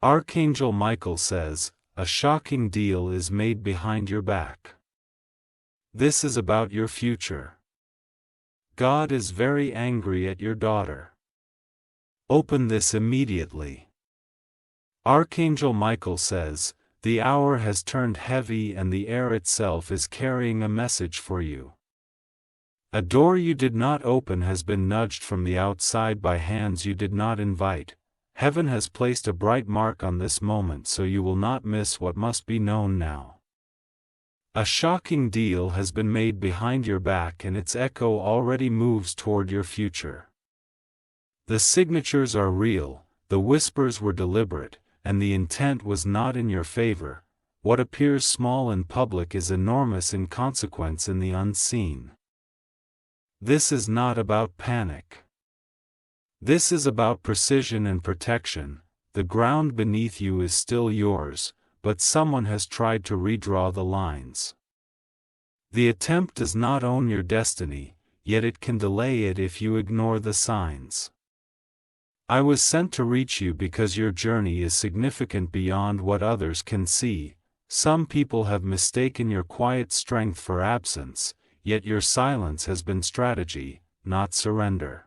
Archangel Michael says, a shocking deal is made behind your back. This is about your future. God is very angry at your daughter. Open this immediately. Archangel Michael says, the hour has turned heavy and the air itself is carrying a message for you. A door you did not open has been nudged from the outside by hands you did not invite. Heaven has placed a bright mark on this moment so you will not miss what must be known now. A shocking deal has been made behind your back and its echo already moves toward your future. The signatures are real, the whispers were deliberate, and the intent was not in your favor. What appears small in public is enormous in consequence in the unseen. This is not about panic. This is about precision and protection. The ground beneath you is still yours, but someone has tried to redraw the lines. The attempt does not own your destiny, yet it can delay it if you ignore the signs. I was sent to reach you because your journey is significant beyond what others can see. Some people have mistaken your quiet strength for absence, yet your silence has been strategy, not surrender.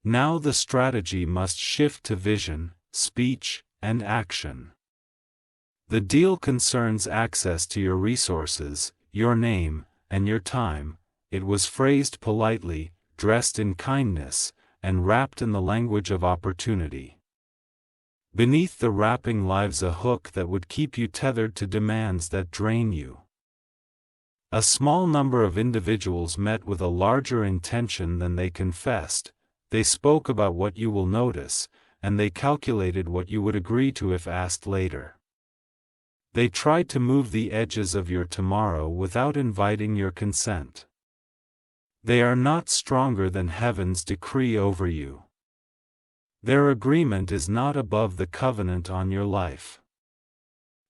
Now the strategy must shift to vision, speech, and action. The deal concerns access to your resources, your name, and your time. It was phrased politely, dressed in kindness, and wrapped in the language of opportunity. Beneath the wrapping lies a hook that would keep you tethered to demands that drain you. A small number of individuals met with a larger intention than they confessed. They spoke about what you will notice, and they calculated what you would agree to if asked later. They tried to move the edges of your tomorrow without inviting your consent. They are not stronger than heaven's decree over you. Their agreement is not above the covenant on your life.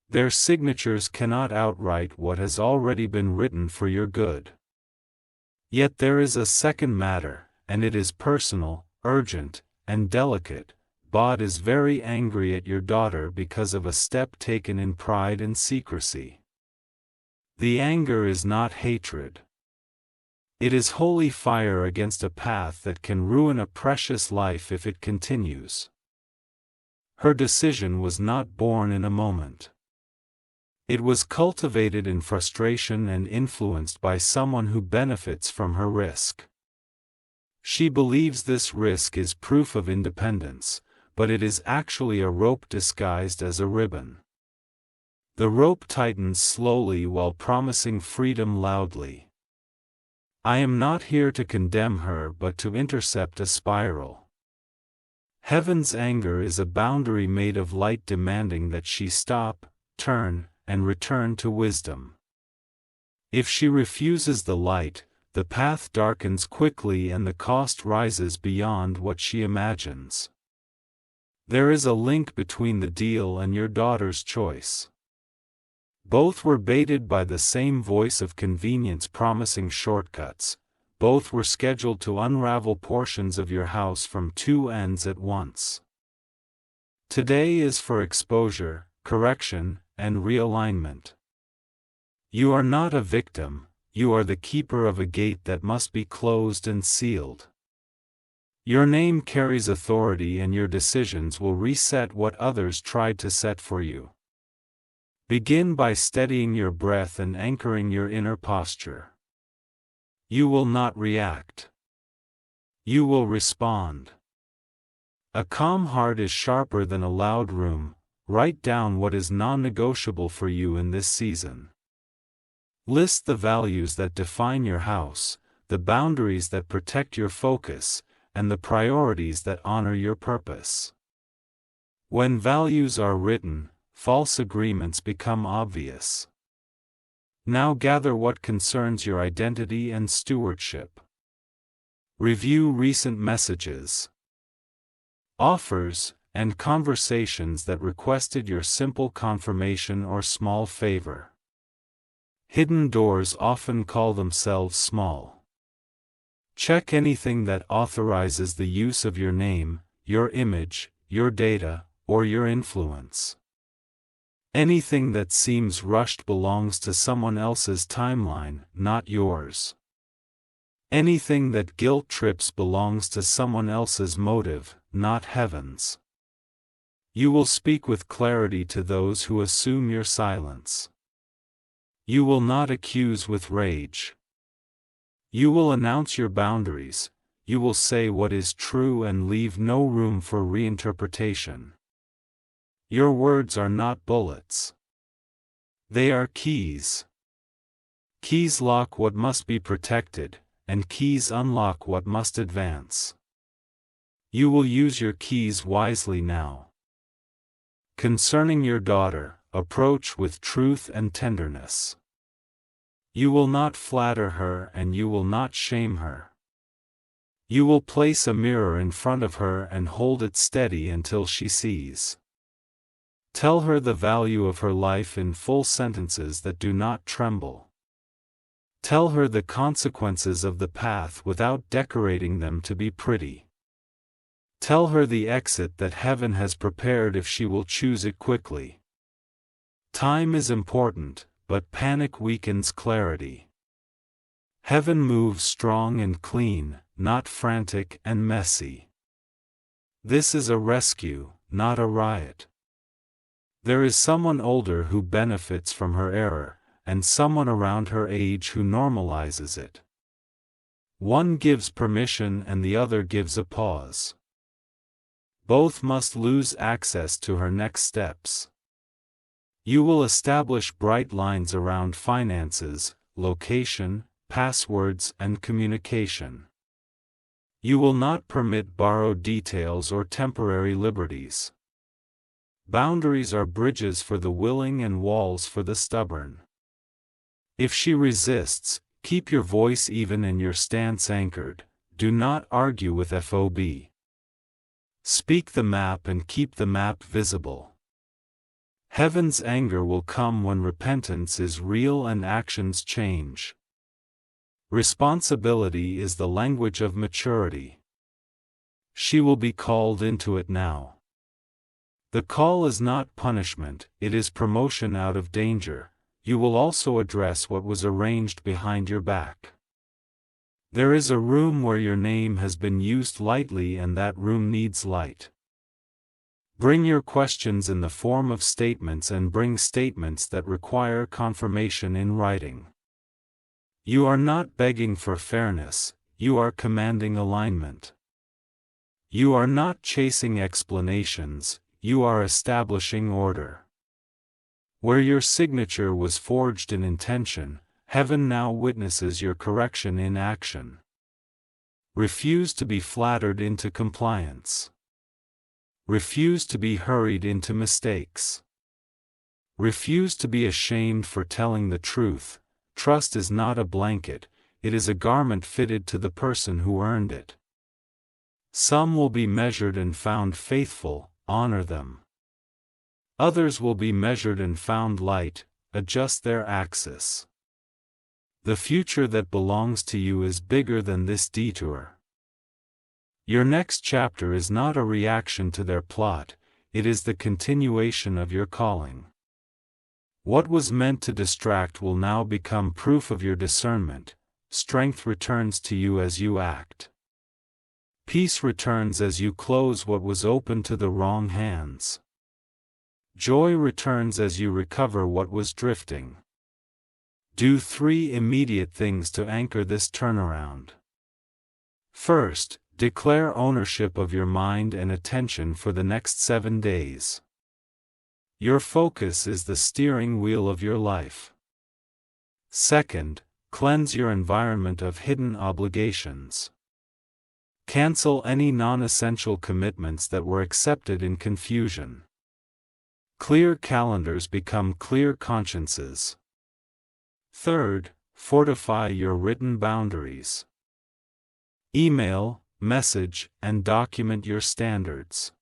Their signatures cannot outright what has already been written for your good. Yet there is a second matter, and it is personal, urgent, and delicate. God is very angry at your daughter because of a step taken in pride and secrecy. The anger is not hatred. It is holy fire against a path that can ruin a precious life if it continues. Her decision was not born in a moment. It was cultivated in frustration and influenced by someone who benefits from her risk. She believes this risk is proof of independence, but it is actually a rope disguised as a ribbon. The rope tightens slowly while promising freedom loudly. I am not here to condemn her but to intercept a spiral. Heaven's anger is a boundary made of light demanding that she stop, turn, and return to wisdom. If she refuses the light, the path darkens quickly and the cost rises beyond what she imagines. There is a link between the deal and your daughter's choice. Both were baited by the same voice of convenience promising shortcuts. Both were scheduled to unravel portions of your house from two ends at once. Today is for exposure, correction, and realignment. You are not a victim. You are the keeper of a gate that must be closed and sealed. Your name carries authority and your decisions will reset what others tried to set for you. Begin by steadying your breath and anchoring your inner posture. You will not react. You will respond. A calm heart is sharper than a loud room. Write down what is non-negotiable for you in this season. List the values that define your house, the boundaries that protect your focus, and the priorities that honor your purpose. When values are written, false agreements become obvious. Now gather what concerns your identity and stewardship. Review recent messages, offers, and conversations that requested your simple confirmation or small favor. Hidden doors often call themselves small. Check anything that authorizes the use of your name, your image, your data, or your influence. Anything that seems rushed belongs to someone else's timeline, not yours. Anything that guilt trips belongs to someone else's motive, not heaven's. You will speak with clarity to those who assume your silence. You will not accuse with rage. You will announce your boundaries. You will say what is true and leave no room for reinterpretation. Your words are not bullets. They are keys. Keys lock what must be protected, and keys unlock what must advance. You will use your keys wisely now. Concerning your daughter, approach with truth and tenderness. You will not flatter her and you will not shame her. You will place a mirror in front of her and hold it steady until she sees. Tell her the value of her life in full sentences that do not tremble. Tell her the consequences of the path without decorating them to be pretty. Tell her the exit that heaven has prepared if she will choose it quickly. Time is important, but panic weakens clarity. Heaven moves strong and clean, not frantic and messy. This is a rescue, not a riot. There is someone older who benefits from her error, and someone around her age who normalizes it. One gives permission and the other gives a pause. Both must lose access to her next steps. You will establish bright lines around finances, location, passwords, and communication. You will not permit borrowed details or temporary liberties. Boundaries are bridges for the willing and walls for the stubborn. If she resists, keep your voice even and your stance anchored. Do not argue with FOB. Speak the map and keep the map visible. Heaven's anger will come when repentance is real and actions change. Responsibility is the language of maturity. She will be called into it now. The call is not punishment, it is promotion out of danger. You will also address what was arranged behind your back. There is a room where your name has been used lightly and that room needs light. Bring your questions in the form of statements and bring statements that require confirmation in writing. You are not begging for fairness, you are commanding alignment. You are not chasing explanations, you are establishing order. Where your signature was forged in intention, heaven now witnesses your correction in action. Refuse to be flattered into compliance. Refuse to be hurried into mistakes. Refuse to be ashamed for telling the truth. Trust is not a blanket, it is a garment fitted to the person who earned it. Some will be measured and found faithful, honor them. Others will be measured and found light, adjust their axis. The future that belongs to you is bigger than this detour. Your next chapter is not a reaction to their plot, it is the continuation of your calling. What was meant to distract will now become proof of your discernment. Strength returns to you as you act. Peace returns as you close what was open to the wrong hands. Joy returns as you recover what was drifting. Do 3 immediate things to anchor this turnaround. First, declare ownership of your mind and attention for the next 7 days. Your focus is the steering wheel of your life. Second, cleanse your environment of hidden obligations. Cancel any non-essential commitments that were accepted in confusion. Clear calendars become clear consciences. Third, fortify your written boundaries. Email, message, and document your standards.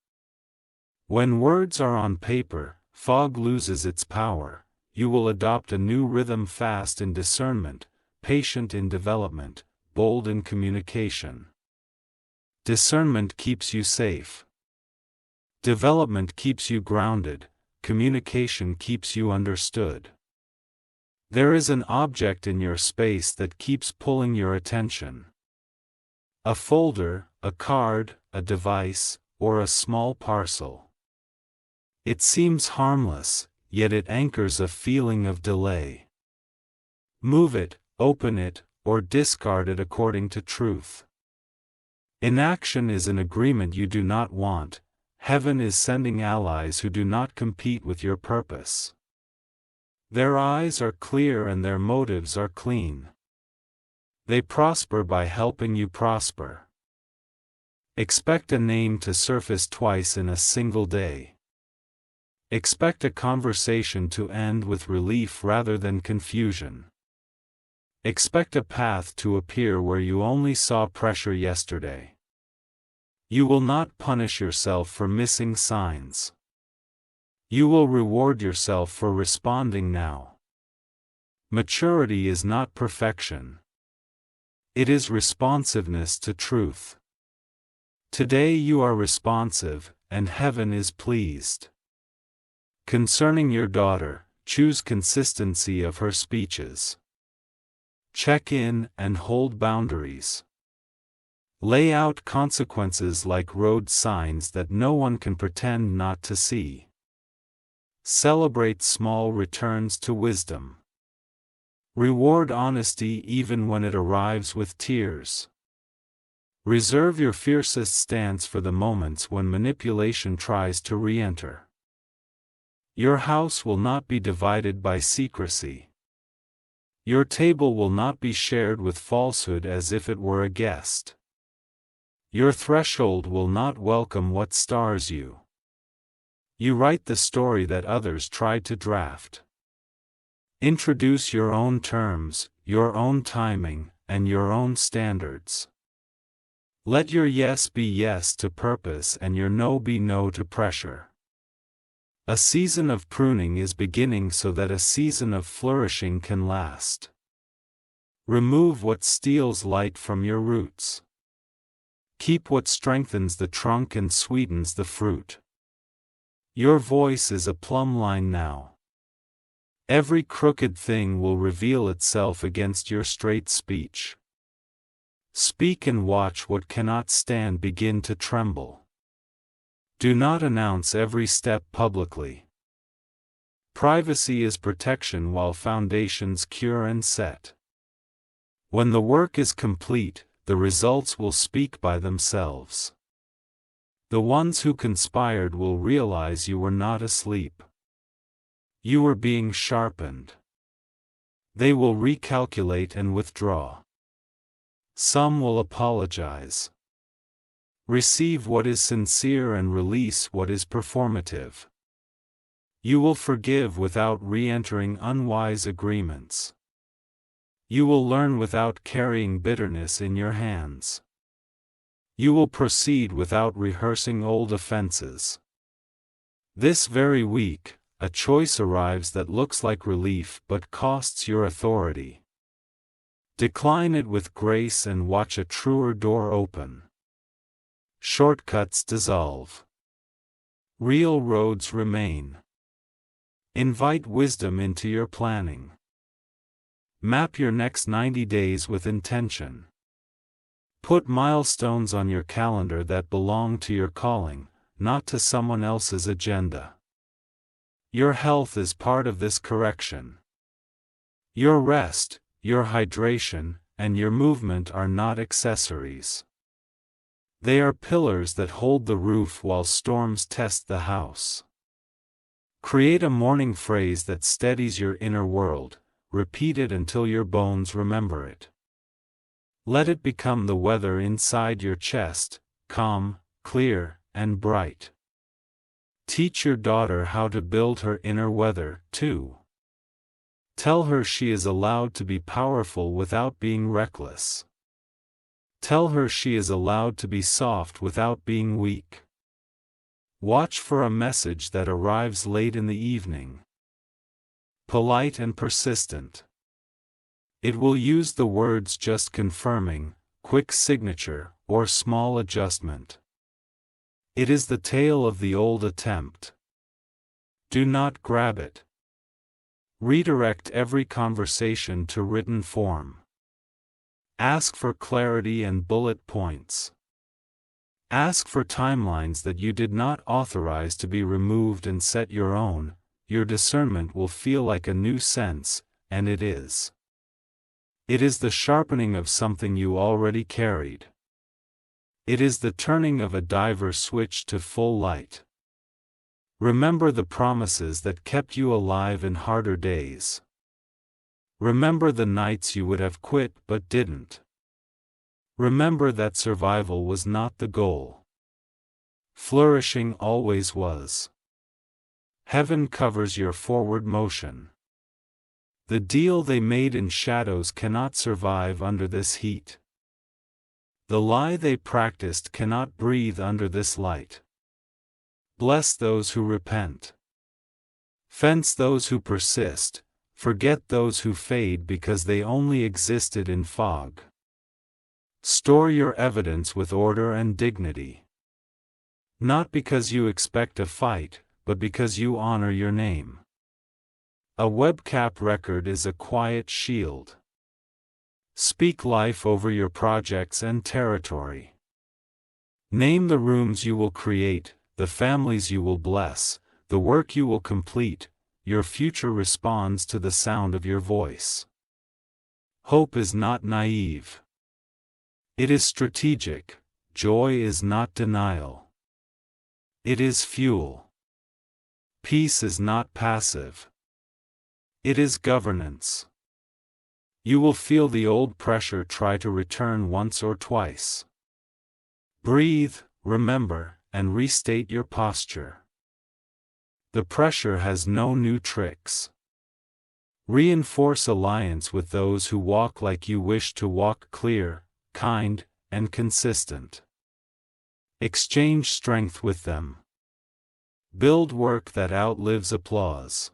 When words are on paper, fog loses its power. You will adopt a new rhythm, fast in discernment, patient in development, bold in communication. Discernment keeps you safe. Development keeps you grounded, communication keeps you understood. There is an object in your space that keeps pulling your attention. A folder, a card, a device, or a small parcel. It seems harmless, yet it anchors a feeling of delay. Move it, open it, or discard it according to truth. Inaction is an agreement you do not want. Heaven is sending allies who do not compete with your purpose. Their eyes are clear and their motives are clean. They prosper by helping you prosper. Expect a name to surface twice in a single day. Expect a conversation to end with relief rather than confusion. Expect a path to appear where you only saw pressure yesterday. You will not punish yourself for missing signs. You will reward yourself for responding now. Maturity is not perfection. It is responsiveness to truth. Today you are responsive, and heaven is pleased. Concerning your daughter, choose consistency of her speeches. Check in and hold boundaries. Lay out consequences like road signs that no one can pretend not to see. Celebrate small returns to wisdom. Reward honesty even when it arrives with tears. Reserve your fiercest stance for the moments when manipulation tries to re-enter. Your house will not be divided by secrecy. Your table will not be shared with falsehood as if it were a guest. Your threshold will not welcome what stars you. You write the story that others tried to draft. Introduce your own terms, your own timing, and your own standards. Let your yes be yes to purpose and your no be no to pressure. A season of pruning is beginning so that a season of flourishing can last. Remove what steals light from your roots. Keep what strengthens the trunk and sweetens the fruit. Your voice is a plumb line now. Every crooked thing will reveal itself against your straight speech. Speak and watch what cannot stand begin to tremble. Do not announce every step publicly. Privacy is protection while foundations cure and set. When the work is complete, the results will speak by themselves. The ones who conspired will realize you were not asleep. You were being sharpened. They will recalculate and withdraw. Some will apologize. Receive what is sincere and release what is performative. You will forgive without re-entering unwise agreements. You will learn without carrying bitterness in your hands. You will proceed without rehearsing old offenses. This very week, a choice arrives that looks like relief but costs your authority. Decline it with grace and watch a truer door open. Shortcuts dissolve. Real roads remain. Invite wisdom into your planning. Map your next 90 days with intention. Put milestones on your calendar that belong to your calling, not to someone else's agenda. Your health is part of this correction. Your rest, your hydration, and your movement are not accessories. They are pillars that hold the roof while storms test the house. Create a morning phrase that steadies your inner world. Repeat it until your bones remember it. Let it become the weather inside your chest, calm, clear, and bright. Teach your daughter how to build her inner weather, too. Tell her she is allowed to be powerful without being reckless. Tell her she is allowed to be soft without being weak. Watch for a message that arrives late in the evening. Polite and persistent. It will use the words just confirming, quick signature, or small adjustment. It is the tale of the old attempt. Do not grab it. Redirect every conversation to written form. Ask for clarity and bullet points. Ask for timelines that you did not authorize to be removed and set your own. Your discernment will feel like a new sense, and it is. It is the sharpening of something you already carried. It is the turning of a diver switch to full light. Remember the promises that kept you alive in harder days. Remember the nights you would have quit but didn't. Remember that survival was not the goal. Flourishing always was. Heaven covers your forward motion. The deal they made in shadows cannot survive under this heat. The lie they practiced cannot breathe under this light. Bless those who repent. Fence those who persist, forget those who fade because they only existed in fog. Store your evidence with order and dignity. Not because you expect a fight, but because you honor your name. A webcap record is a quiet shield. Speak life over your projects and territory. Name the rooms you will create, the families you will bless, the work you will complete. Your future responds to the sound of your voice. Hope is not naive. It is strategic. Joy is not denial. It is fuel. Peace is not passive. It is governance. You will feel the old pressure try to return once or twice. Breathe, remember, and restate your posture. The pressure has no new tricks. Reinforce alliance with those who walk like you wish to walk, clear, kind, and consistent. Exchange strength with them. Build work that outlives applause.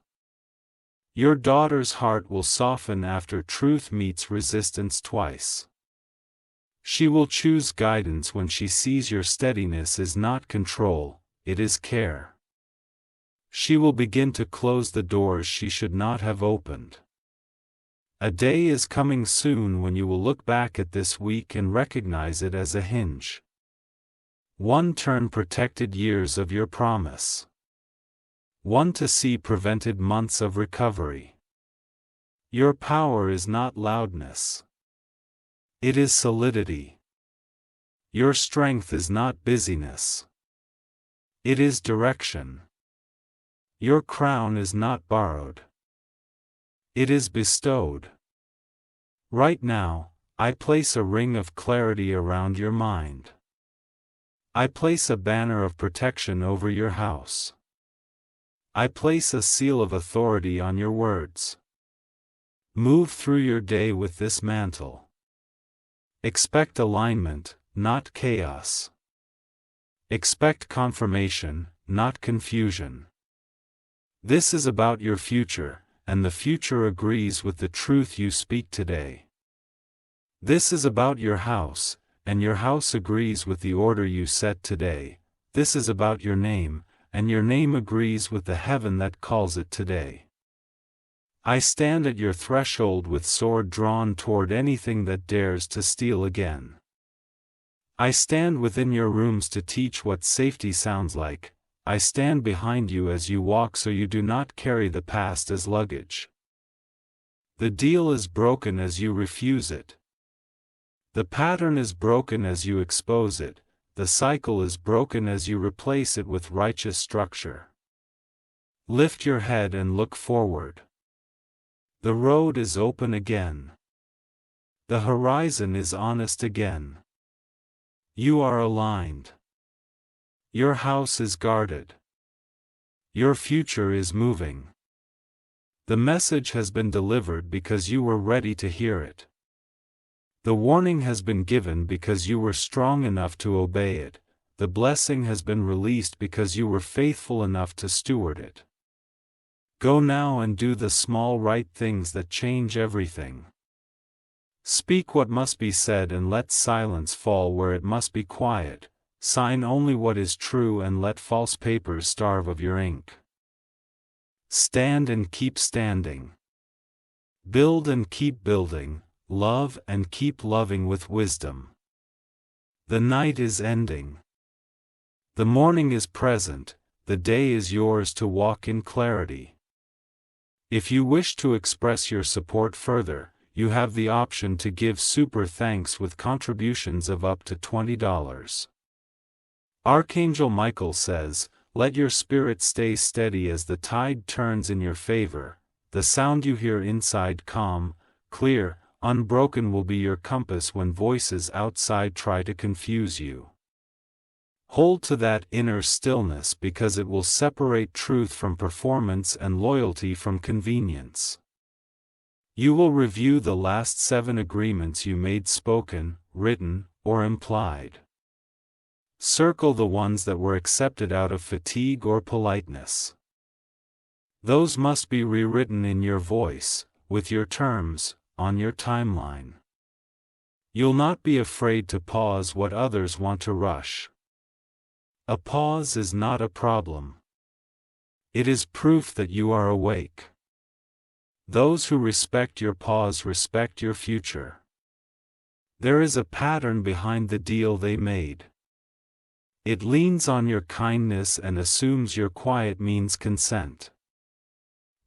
Your daughter's heart will soften after truth meets resistance twice. She will choose guidance when she sees your steadiness is not control, it is care. She will begin to close the doors she should not have opened. A day is coming soon when you will look back at this week and recognize it as a hinge. One turn protected years of your promise. One to see prevented months of recovery. Your power is not loudness. It is solidity. Your strength is not busyness. It is direction. Your crown is not borrowed. It is bestowed. Right now, I place a ring of clarity around your mind. I place a banner of protection over your house. I place a seal of authority on your words. Move through your day with this mantle. Expect alignment, not chaos. Expect confirmation, not confusion. This is about your future, and the future agrees with the truth you speak today. This is about your house, and your house agrees with the order you set today. This is about your name, and your name agrees with the heaven that calls it today. I stand at your threshold with sword drawn toward anything that dares to steal again. I stand within your rooms to teach what safety sounds like. I stand behind you as you walk so you do not carry the past as luggage. The deal is broken as you refuse it. The pattern is broken as you expose it. The cycle is broken as you replace it with righteous structure. Lift your head and look forward. The road is open again. The horizon is honest again. You are aligned. Your house is guarded. Your future is moving. The message has been delivered because you were ready to hear it. The warning has been given because you were strong enough to obey it. The blessing has been released because you were faithful enough to steward it. Go now and do the small right things that change everything. Speak what must be said and let silence fall where it must be quiet. sign only what is true and let false papers starve of your ink. Stand and keep standing. Build and keep building, love and keep loving with wisdom. The night is ending. The morning is present, the day is yours to walk in clarity. If you wish to express your support further, you have the option to give super thanks with contributions of up to $20. Archangel Michael says, "Let your spirit stay steady as the tide turns in your favor. The sound you hear inside calm, clear, unbroken will be your compass when voices outside try to confuse you. Hold to that inner stillness because it will separate truth from performance and loyalty from convenience. You will review the last 7 agreements you made spoken, written, or implied. Circle the ones that were accepted out of fatigue or politeness. Those must be rewritten in your voice, with your terms, on your timeline. You'll not be afraid to pause what others want to rush. A pause is not a problem. It is proof that you are awake. Those who respect your pause respect your future. There is a pattern behind the deal they made. It leans on your kindness and assumes your quiet means consent.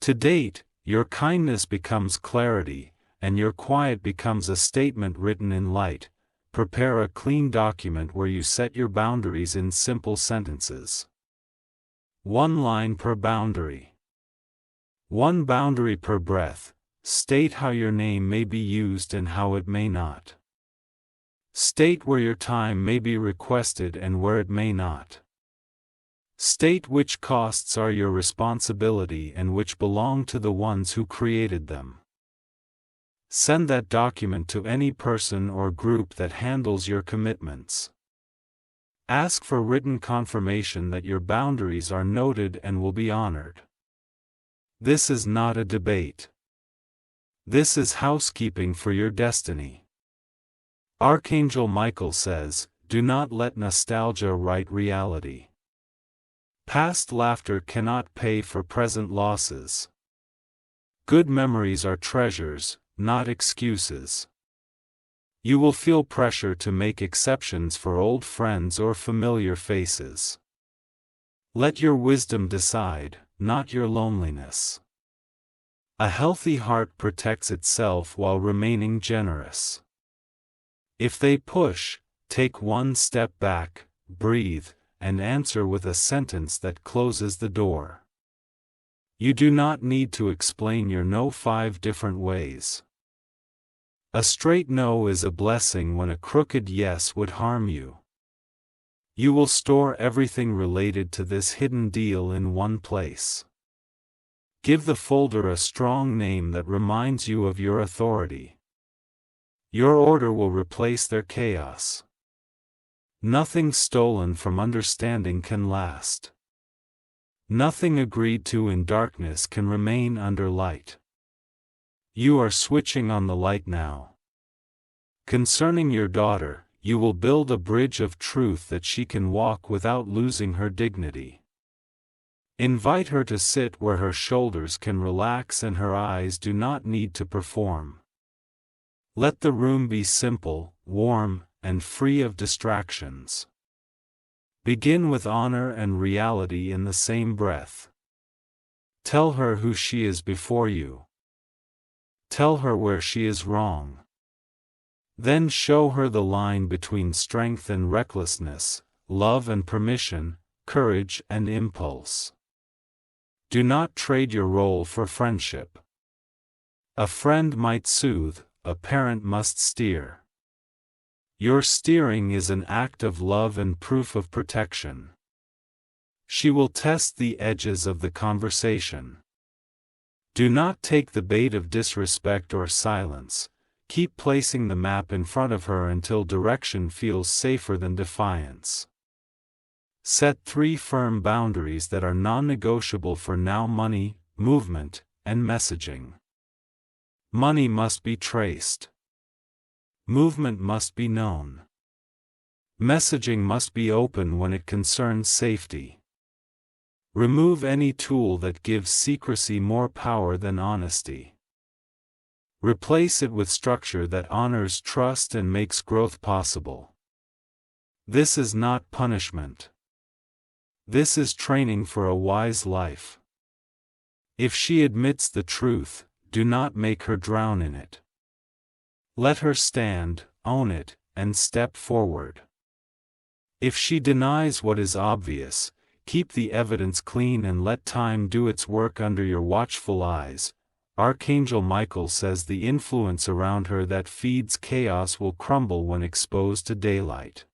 To date, your kindness becomes clarity, and your quiet becomes a statement written in light. Prepare a clean document where you set your boundaries in simple sentences. 1 line per boundary. 1 boundary per breath. State how your name may be used and how it may not. State where your time may be requested and where it may not. State which costs are your responsibility and which belong to the ones who created them. Send that document to any person or group that handles your commitments. Ask for written confirmation that your boundaries are noted and will be honored. This is not a debate. This is housekeeping for your destiny. Archangel Michael says, "Do not let nostalgia write reality." Past laughter cannot pay for present losses. Good memories are treasures, not excuses. You will feel pressure to make exceptions for old friends or familiar faces. Let your wisdom decide, not your loneliness. A healthy heart protects itself while remaining generous. If they push, take 1 step back, breathe, and answer with a sentence that closes the door. You do not need to explain your no 5 different ways. A straight no is a blessing when a crooked yes would harm you. You will store everything related to this hidden deal in one place. Give the folder a strong name that reminds you of your authority. Your order will replace their chaos. Nothing stolen from understanding can last. Nothing agreed to in darkness can remain under light. You are switching on the light now. Concerning your daughter, you will build a bridge of truth that she can walk without losing her dignity. Invite her to sit where her shoulders can relax and her eyes do not need to perform. Let the room be simple, warm, and free of distractions. Begin with honor and reality in the same breath. Tell her who she is before you. Tell her where she is wrong. Then show her the line between strength and recklessness, love and permission, courage and impulse. Do not trade your role for friendship. A friend might soothe, a parent must steer. Your steering is an act of love and proof of protection. She will test the edges of the conversation. Do not take the bait of disrespect or silence. Keep placing the map in front of her until direction feels safer than defiance. Set 3 firm boundaries that are non-negotiable for now: money, movement, and messaging. Money must be traced. Movement must be known. Messaging must be open when it concerns safety. Remove any tool that gives secrecy more power than honesty. Replace it with structure that honors trust and makes growth possible. This is not punishment. This is training for a wise life. If she admits the truth, do not make her drown in it. Let her stand, own it, and step forward. If she denies what is obvious, keep the evidence clean and let time do its work under your watchful eyes. Archangel Michael says the influence around her that feeds chaos will crumble when exposed to daylight.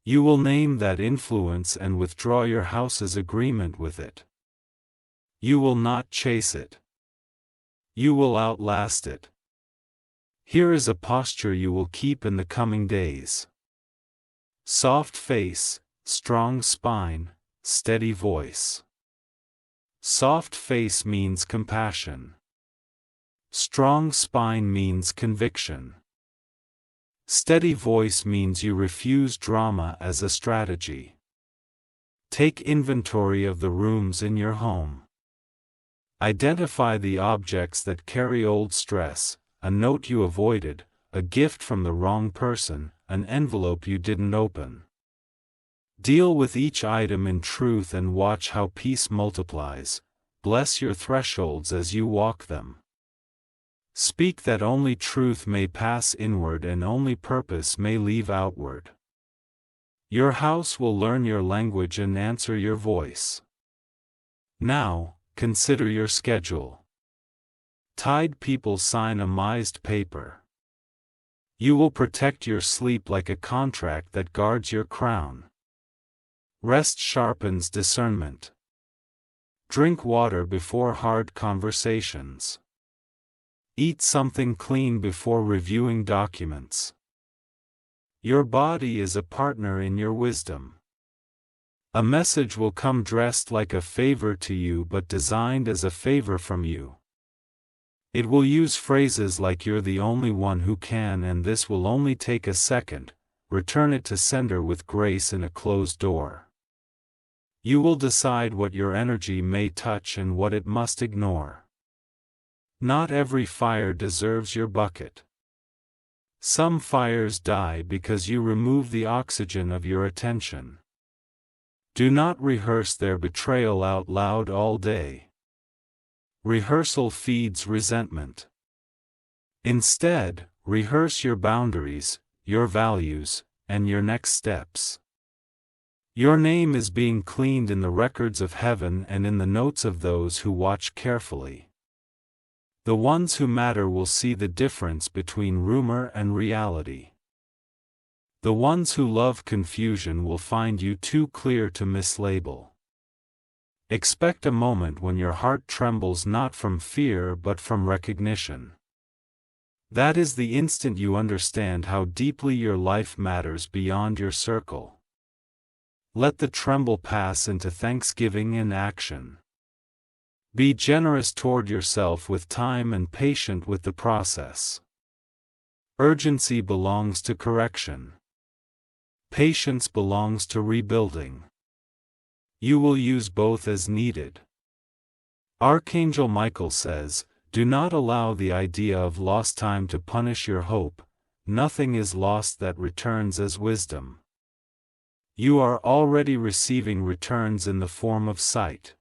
You will name that influence and withdraw your house's agreement with it. You will not chase it. You will outlast it. Here is a posture you will keep in the coming days. Soft face, strong spine, steady voice. Soft face means compassion. Strong spine means conviction. Steady voice means you refuse drama as a strategy. Take inventory of the rooms in your home. Identify the objects that carry old stress, a note you avoided, a gift from the wrong person, an envelope you didn't open. Deal with each item in truth and watch how peace multiplies. Bless your thresholds as you walk them. Speak that only truth may pass inward and only purpose may leave outward. Your house will learn your language and answer your voice. Now, consider your schedule. Tied people sign a mised paper. You will protect your sleep like a contract that guards your crown. Rest sharpens discernment. Drink water before hard conversations. Eat something clean before reviewing documents. Your body is a partner in your wisdom. A message will come dressed like a favor to you but designed as a favor from you. It will use phrases like "you're the only one who can" and "this will only take a second." Return it to sender with grace in a closed door. You will decide what your energy may touch and what it must ignore. Not every fire deserves your bucket. Some fires die because you remove the oxygen of your attention. Do not rehearse their betrayal out loud all day. Rehearsal feeds resentment. Instead, rehearse your boundaries, your values, and your next steps. Your name is being cleaned in the records of heaven and in the notes of those who watch carefully. The ones who matter will see the difference between rumor and reality. The ones who love confusion will find you too clear to mislabel. Expect a moment when your heart trembles not from fear but from recognition. That is the instant you understand how deeply your life matters beyond your circle. Let the tremble pass into thanksgiving in action. Be generous toward yourself with time and patient with the process. Urgency belongs to correction. Patience belongs to rebuilding. You will use both as needed. Archangel Michael says, "Do not allow the idea of lost time to punish your hope. Nothing is lost that returns as wisdom." You are already receiving returns in the form of sight.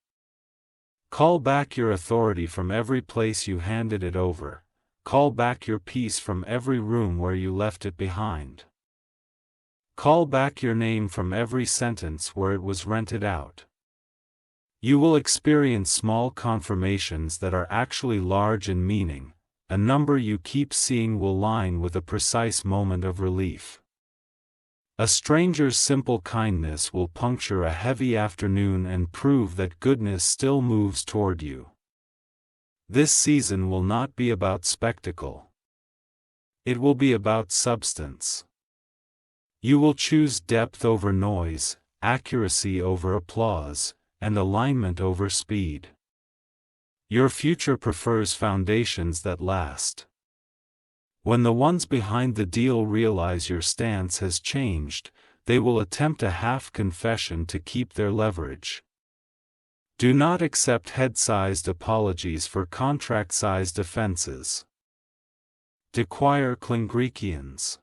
Call back your authority from every place you handed it over. Call back your peace from every room where you left it behind. Call back your name from every sentence where it was rented out. You will experience small confirmations that are actually large in meaning. A number you keep seeing will line with a precise moment of relief. A stranger's simple kindness will puncture a heavy afternoon and prove that goodness still moves toward you. This season will not be about spectacle. It will be about substance. You will choose depth over noise, accuracy over applause, and alignment over speed. Your future prefers foundations that last. When the ones behind the deal realize your stance has changed, they will attempt a half-confession to keep their leverage. Do not accept head-sized apologies for contract-sized offenses. Decquire Klingrekians.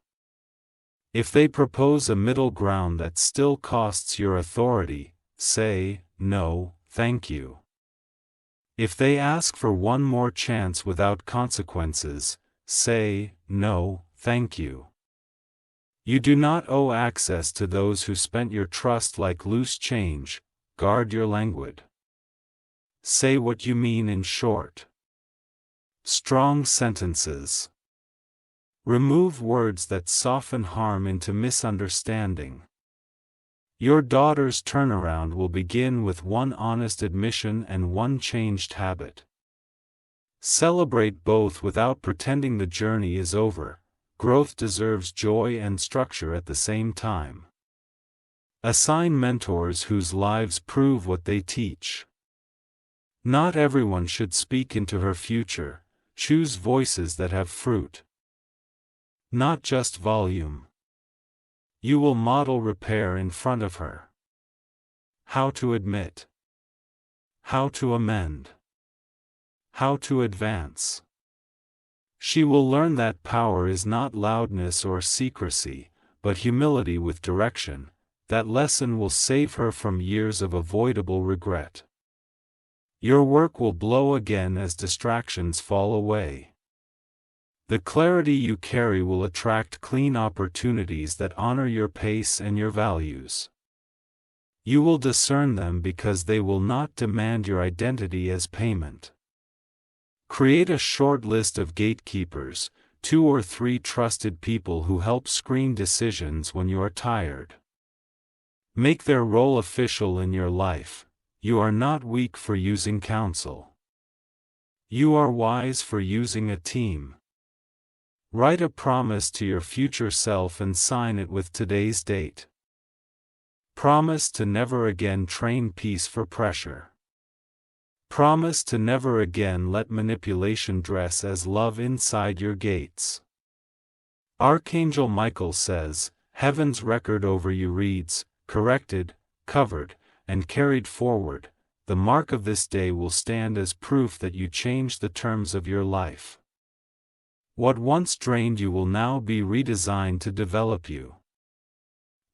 If they propose a middle ground that still costs your authority, say, no, thank you. If they ask for one more chance without consequences, say, no, thank you. You do not owe access to those who spent your trust like loose change. Guard your language. Say what you mean in short, strong sentences. Remove words that soften harm into misunderstanding. Your daughter's turnaround will begin with one honest admission and one changed habit. Celebrate both without pretending the journey is over. Growth deserves joy and structure at the same time. Assign mentors whose lives prove what they teach. Not everyone should speak into her future. Choose voices that have fruit, not just volume. You will model repair in front of her. How to admit. How to amend. How to advance. She will learn that power is not loudness or secrecy, but humility with direction. That lesson will save her from years of avoidable regret. Your work will blow again as distractions fall away. The clarity you carry will attract clean opportunities that honor your pace and your values. You will discern them because they will not demand your identity as payment. Create a short list of gatekeepers, 2 or 3 trusted people who help screen decisions when you are tired. Make their role official in your life. You are not weak for using counsel. You are wise for using a team. Write a promise to your future self and sign it with today's date. Promise to never again train peace for pressure. Promise to never again let manipulation dress as love inside your gates. Archangel Michael says, Heaven's record over you reads, corrected, covered, and carried forward. The mark of this day will stand as proof that you changed the terms of your life. What once drained you will now be redesigned to develop you.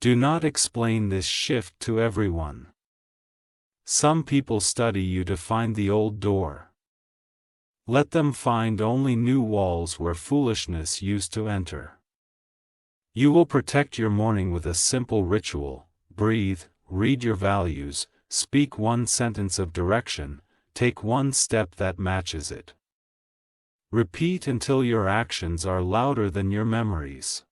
Do not explain this shift to everyone. Some people study you to find the old door. Let them find only new walls where foolishness used to enter. You will protect your morning with a simple ritual. Breathe, read your values, speak one sentence of direction, take one step that matches it. Repeat until your actions are louder than your memories.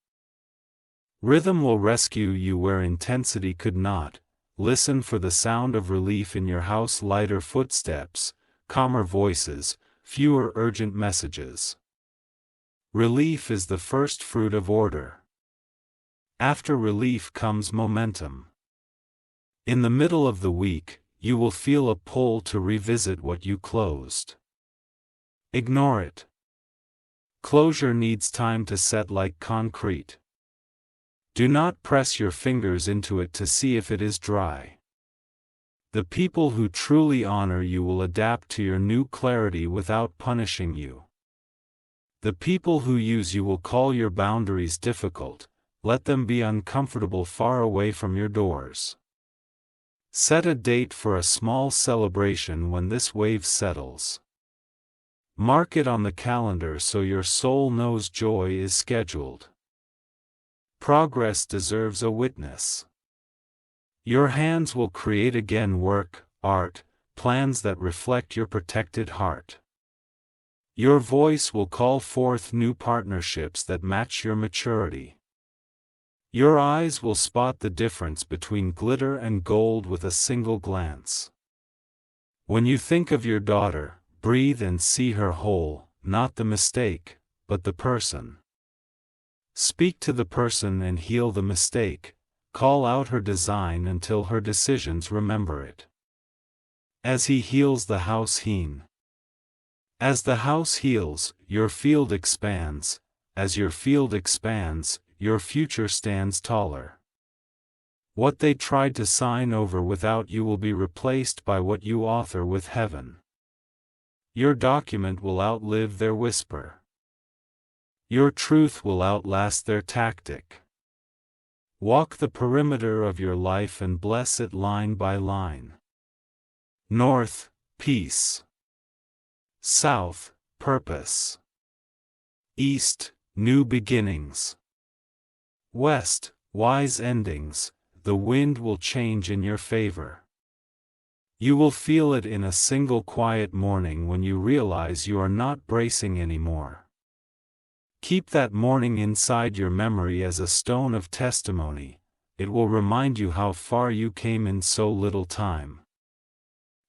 Rhythm will rescue you where intensity could not. Listen for the sound of relief in your house, lighter footsteps, calmer voices, fewer urgent messages. Relief is the first fruit of order. After relief comes momentum. In the middle of the week, you will feel a pull to revisit what you closed. Ignore it. Closure needs time to set like concrete. Do not press your fingers into it to see if it is dry. The people who truly honor you will adapt to your new clarity without punishing you. The people who use you will call your boundaries difficult. Let them be uncomfortable far away from your doors. Set a date for a small celebration when this wave settles. Mark it on the calendar so your soul knows joy is scheduled. Progress deserves a witness. Your hands will create again work, art, plans that reflect your protected heart. Your voice will call forth new partnerships that match your maturity. Your eyes will spot the difference between glitter and gold with a single glance. When you think of your daughter, breathe and see her whole, not the mistake, but the person. Speak to the person and heal the mistake. Call out her design until her decisions remember it. As he heals the house hewn. As the house heals, your field expands. as your field expands, your future stands taller. What they tried to sign over without you will be replaced by what you author with heaven. Your document will outlive their whisper. Your truth will outlast their tactic. Walk the perimeter of your life and bless it line by line. North, peace. South, purpose. East, new beginnings. West, wise endings. The wind will change in your favor. You will feel it in a single quiet morning when you realize you are not bracing anymore. Keep that morning inside your memory as a stone of testimony. It will remind you how far you came in so little time.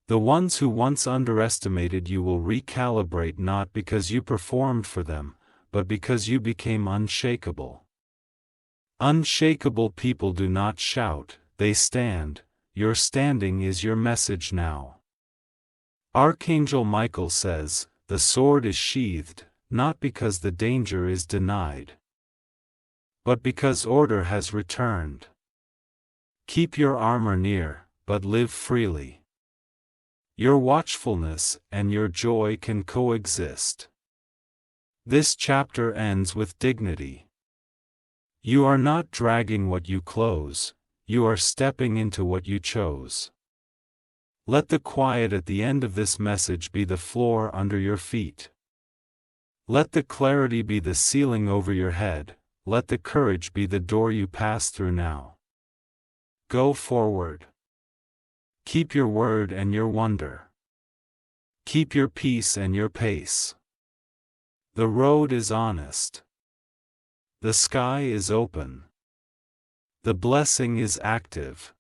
The ones who once underestimated you will recalibrate not because you performed for them, but because you became unshakable. Unshakable people do not shout, they stand. Your standing is your message now. Archangel Michael says, the sword is sheathed, not because the danger is denied, but because order has returned. Keep your armor near, but live freely. Your watchfulness and your joy can coexist. This chapter ends with dignity. You are not dragging what you close, you are stepping into what you chose. Let the quiet at the end of this message be the floor under your feet. Let the clarity be the ceiling over your head, let the courage be the door you pass through now. Go forward. Keep your word and your wonder. Keep your peace and your pace. The road is honest. The sky is open. The blessing is active.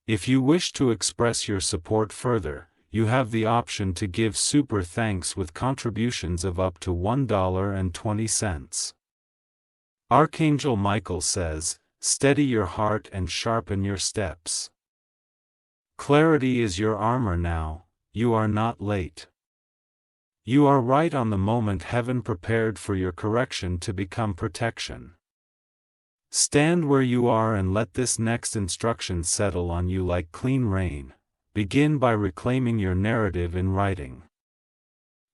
If you wish to express your support further, you have the option to give super thanks with contributions of up to $1.20. Archangel Michael says, steady your heart and sharpen your steps. Clarity is your armor now, you are not late. You are right on the moment heaven prepared for your correction to become protection. Stand where you are and let this next instruction settle on you like clean rain. Begin by reclaiming your narrative in writing.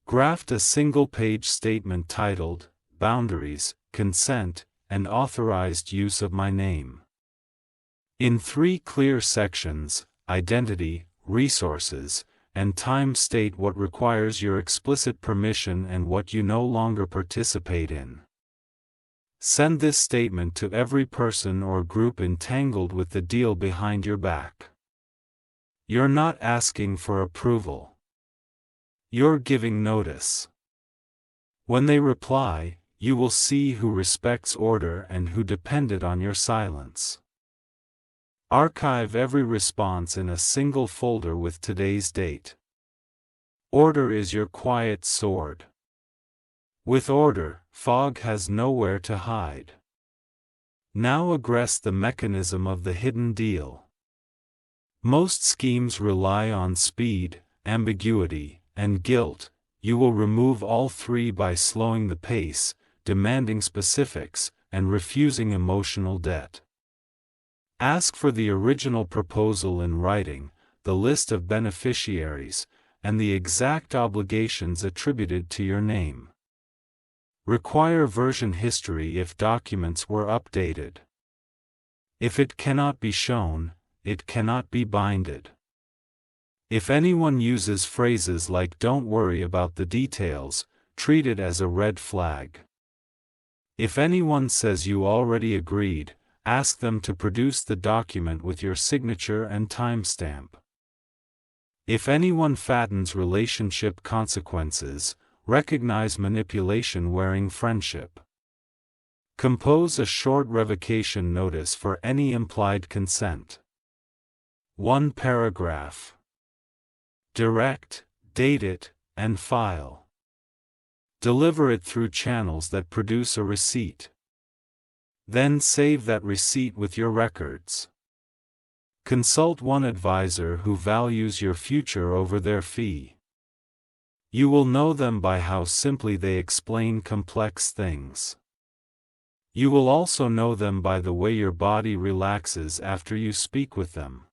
Graft a single-page statement titled, Boundaries, Consent, and Authorized Use of My Name. In 3 clear sections, identity, resources, and time state what requires your explicit permission and what you no longer participate in. Send this statement to every person or group entangled with the deal behind your back. You're not asking for approval. You're giving notice. When they reply, you will see who respects order and who depended on your silence. Archive every response in a single folder with today's date. Order is your quiet sword. With order, fog has nowhere to hide. Now aggress the mechanism of the hidden deal. Most schemes rely on speed, ambiguity, and guilt. You will remove all 3 by slowing the pace, demanding specifics, and refusing emotional debt. Ask for the original proposal in writing, the list of beneficiaries, and the exact obligations attributed to your name. Require version history if documents were updated. If it cannot be shown, it cannot be binded. If anyone uses phrases like "don't worry about the details," treat it as a red flag. If anyone says you already agreed, ask them to produce the document with your signature and timestamp. If anyone fattens relationship consequences, recognize manipulation wearing friendship. Compose a short revocation notice for any implied consent. 1 paragraph. Direct, date it, and file. Deliver it through channels that produce a receipt. Then save that receipt with your records. Consult one advisor who values your future over their fee. You will know them by how simply they explain complex things. You will also know them by the way your body relaxes after you speak with them.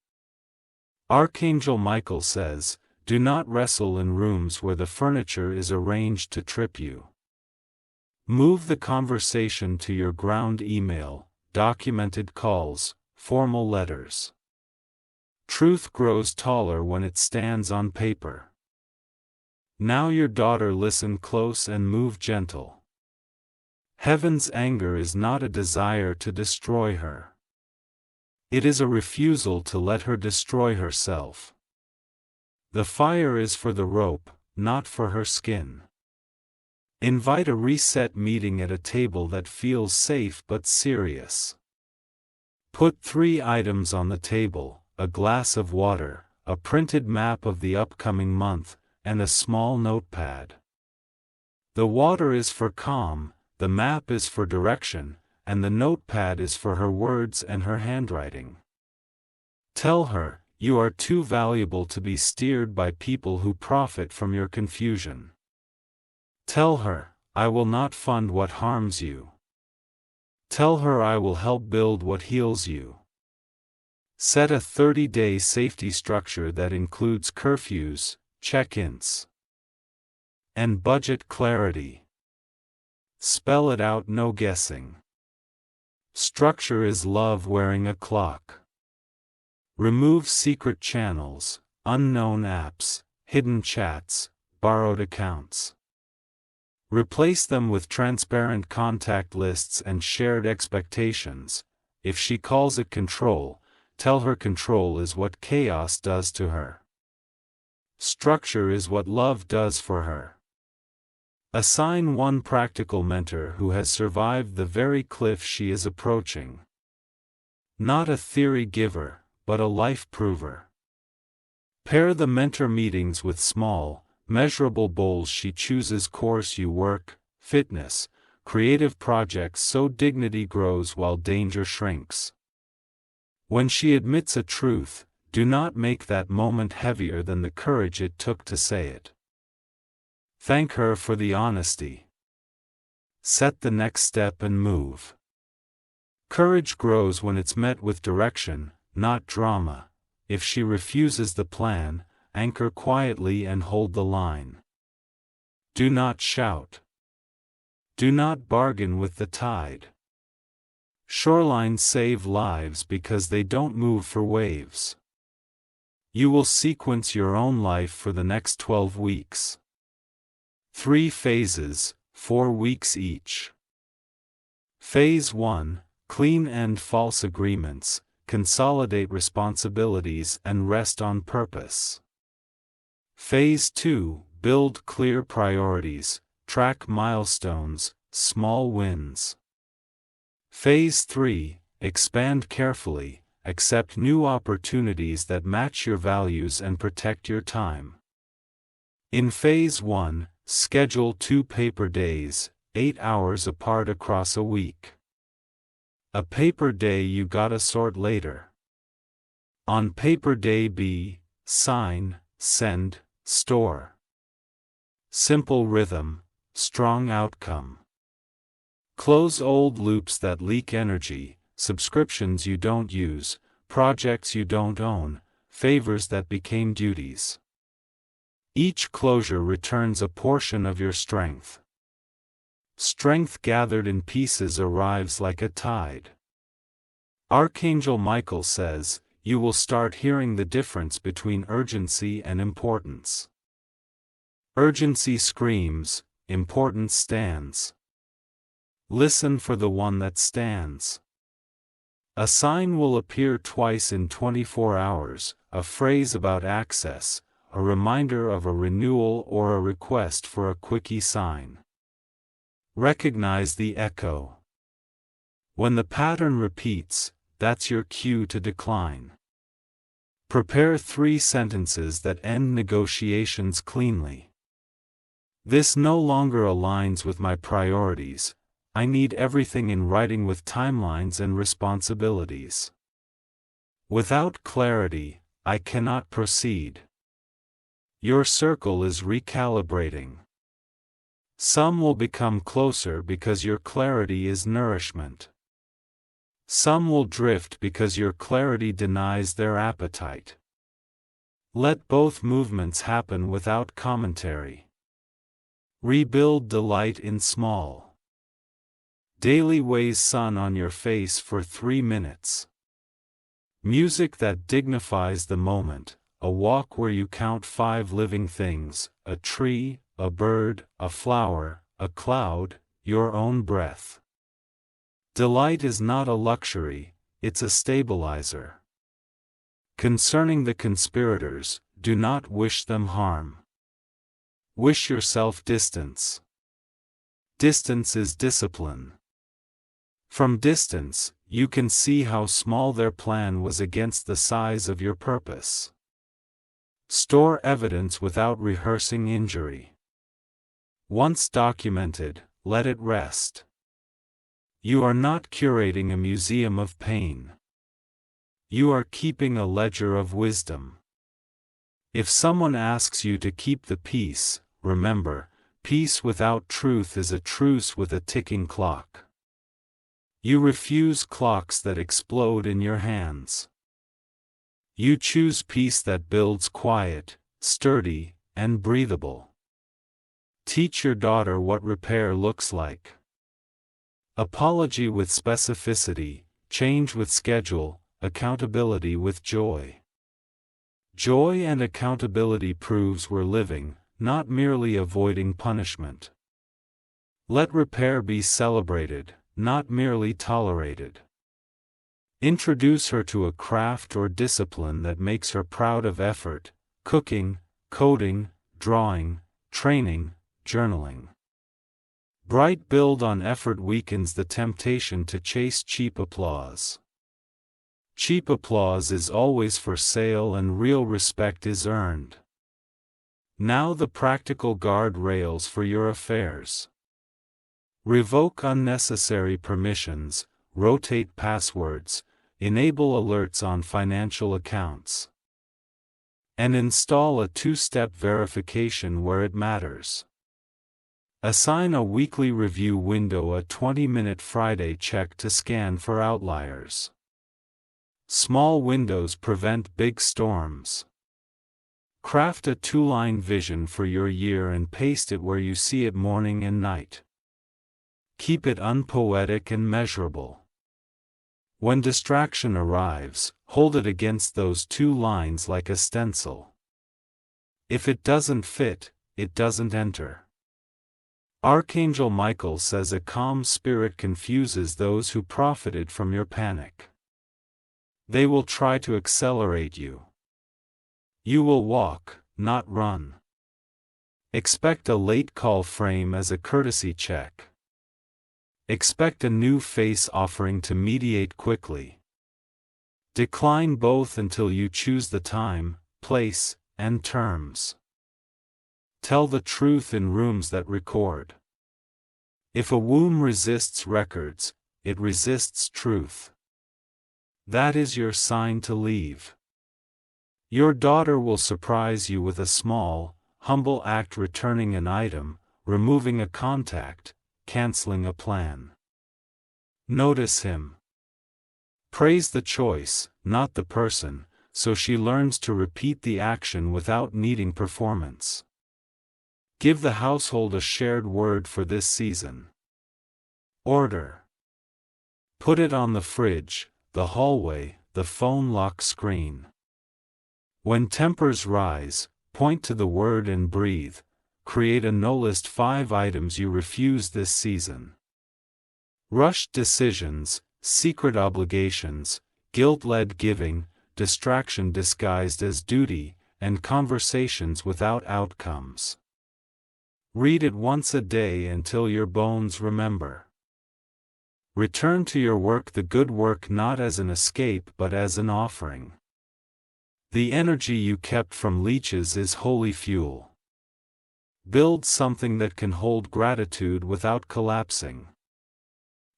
Archangel Michael says, "Do not wrestle in rooms where the furniture is arranged to trip you." Move the conversation to your ground: email, documented calls, formal letters. Truth grows taller when it stands on paper. Now your daughter, listen close and move gentle. Heaven's anger is not a desire to destroy her. It is a refusal to let her destroy herself. The fire is for the rope, not for her skin. Invite a reset meeting at a table that feels safe but serious. Put 3 items on the table: a glass of water, a printed map of the upcoming month, and a small notepad. The water is for calm, the map is for direction, and the notepad is for her words and her handwriting. Tell her, you are too valuable to be steered by people who profit from your confusion. Tell her, I will not fund what harms you. Tell her I will help build what heals you. Set a 30-day safety structure that includes curfews, check-ins, and budget clarity. Spell it out, no guessing. Structure is love wearing a clock. Remove secret channels, unknown apps, hidden chats, borrowed accounts. Replace them with transparent contact lists and shared expectations. If she calls it control, tell her control is what chaos does to her. Structure is what love does for her. Assign one practical mentor who has survived the very cliff she is approaching. Not a theory giver, but a life prover. Pair the mentor meetings with small, measurable goals. She chooses course you work, fitness, creative projects, so dignity grows while danger shrinks. When she admits a truth, do not make that moment heavier than the courage it took to say it. Thank her for the honesty. Set the next step and move. Courage grows when it's met with direction, not drama. If she refuses the plan, anchor quietly and hold the line. Do not shout. Do not bargain with the tide. Shorelines save lives because they don't move for waves. You will sequence your own life for the next 12 weeks. 3 phases, 4 weeks each. Phase 1, clean end false agreements, consolidate responsibilities and rest on purpose. Phase 2, build clear priorities, track milestones, small wins. Phase 3, expand carefully, accept new opportunities that match your values and protect your time. In Phase 1, schedule 2 paper days, 8 hours apart across a week. A paper day you gotta sort later. On paper day B, sign, send, store. Simple rhythm, strong outcome. Close old loops that leak energy, subscriptions you don't use, projects you don't own, favors that became duties. Each closure returns a portion of your strength. Strength gathered in pieces arrives like a tide. Archangel Michael says, you will start hearing the difference between urgency and importance. Urgency screams, importance stands. Listen for the one that stands. A sign will appear twice in 24 hours, a phrase about access, a reminder of a renewal or a request for a quickie sign. Recognize the echo. When the pattern repeats, that's your cue to decline. Prepare 3 sentences that end negotiations cleanly. This no longer aligns with my priorities. I need everything in writing with timelines and responsibilities. Without clarity, I cannot proceed. Your circle is recalibrating. Some will become closer because your clarity is nourishment. Some will drift because your clarity denies their appetite. Let both movements happen without commentary. Rebuild delight in small, daily ways. Sun on your face for 3 minutes. Music that dignifies the moment, a walk where you count 5 living things, a tree, a bird, a flower, a cloud, your own breath. Delight is not a luxury, it's a stabilizer. Concerning the conspirators, do not wish them harm. Wish yourself distance. Distance is discipline. From distance, you can see how small their plan was against the size of your purpose. Store evidence without rehearsing injury. Once documented, let it rest. You are not curating a museum of pain. You are keeping a ledger of wisdom. If someone asks you to keep the peace, remember, peace without truth is a truce with a ticking clock. You refuse clocks that explode in your hands. You choose peace that builds quiet, sturdy, and breathable. Teach your daughter what repair looks like. Apology with specificity, change with schedule, accountability with joy. Joy and accountability proves we're living, not merely avoiding punishment. Let repair be celebrated, not merely tolerated. Introduce her to a craft or discipline that makes her proud of effort: cooking, coding, drawing, training, journaling. Bright build on effort weakens the temptation to chase cheap applause. Cheap applause is always for sale and real respect is earned. Now the practical guardrails for your affairs. Revoke unnecessary permissions, rotate passwords, enable alerts on financial accounts. And install a 2-step verification where it matters. Assign a weekly review window, a 20-minute Friday check to scan for outliers. Small windows prevent big storms. Craft a 2-line vision for your year and paste it where you see it morning and night. Keep it unpoetic and measurable. When distraction arrives, hold it against those 2 lines like a stencil. If it doesn't fit, it doesn't enter. Archangel Michael says a calm spirit confuses those who profited from your panic. They will try to accelerate you. You will walk, not run. Expect a late call frame as a courtesy check. Expect a new face offering to mediate quickly. Decline both until you choose the time, place, and terms. Tell the truth in rooms that record. If a womb resists records, it resists truth. That is your sign to leave. Your daughter will surprise you with a small, humble act: returning an item, removing a contact, canceling a plan. Notice him. Praise the choice, not the person, so she learns to repeat the action without needing performance. Give the household a shared word for this season. Order. Put it on the fridge, the hallway, the phone lock screen. When tempers rise, point to the word and breathe. Create a no-list: 5 items you refuse this season. Rushed decisions, secret obligations, guilt-led giving, distraction disguised as duty, and conversations without outcomes. Read it once a day until your bones remember. Return to your work, the good work, not as an escape but as an offering. The energy you kept from leeches is holy fuel. Build something that can hold gratitude without collapsing.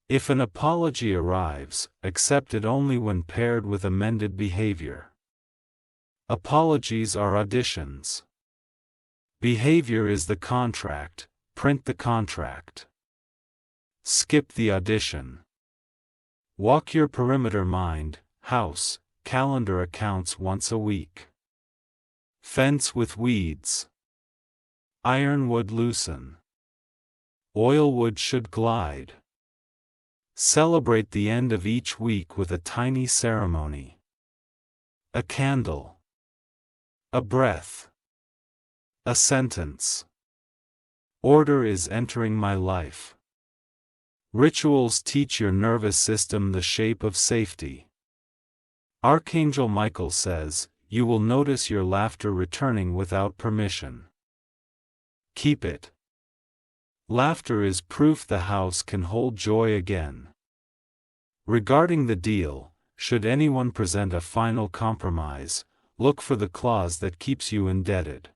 If an apology arrives, accept it only when paired with amended behavior. Apologies are auditions. Behavior is the contract, print the contract. Skip the audition. Walk your perimeter mind, house, calendar accounts once a week. Fence with weeds. Ironwood loosen. Oilwood should glide. Celebrate the end of each week with a tiny ceremony. A candle. A breath. A sentence. Order is entering my life. Rituals teach your nervous system the shape of safety. Archangel Michael says, you will notice your laughter returning without permission. Keep it. Laughter is proof the house can hold joy again. Regarding the deal, should anyone present a final compromise, look for the clause that keeps you indebted.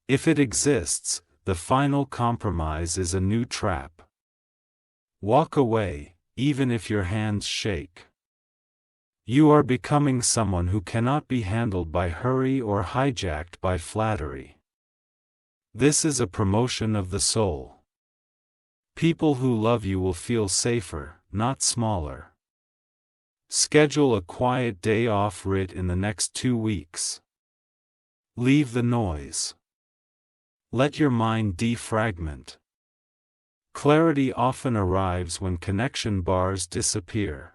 If it exists, the final compromise is a new trap. Walk away, even if your hands shake. You are becoming someone who cannot be handled by hurry or hijacked by flattery. This is a promotion of the soul. People who love you will feel safer, not smaller. Schedule a quiet day off in the next 2 weeks. Leave the noise. Let your mind defragment. Clarity often arrives when connection bars disappear.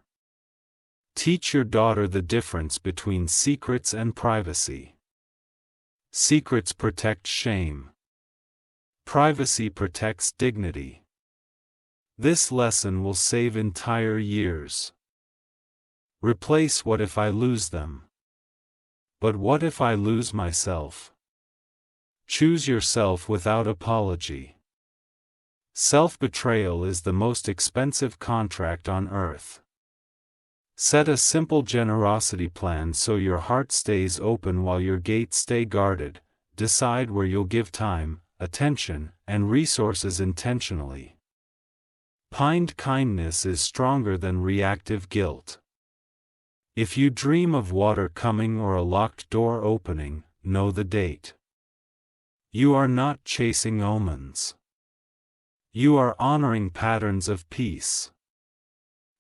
Teach your daughter the difference between secrets and privacy. Secrets protect shame. Privacy protects dignity. This lesson will save entire years. Replace what if I lose them. But what if I lose myself? Choose yourself without apology. Self-betrayal is the most expensive contract on earth. Set a simple generosity plan so your heart stays open while your gates stay guarded. Decide where you'll give time, attention, and resources intentionally. Kind kindness is stronger than reactive guilt. If you dream of water coming or a locked door opening, know the date. You are not chasing omens. You are honoring patterns of peace.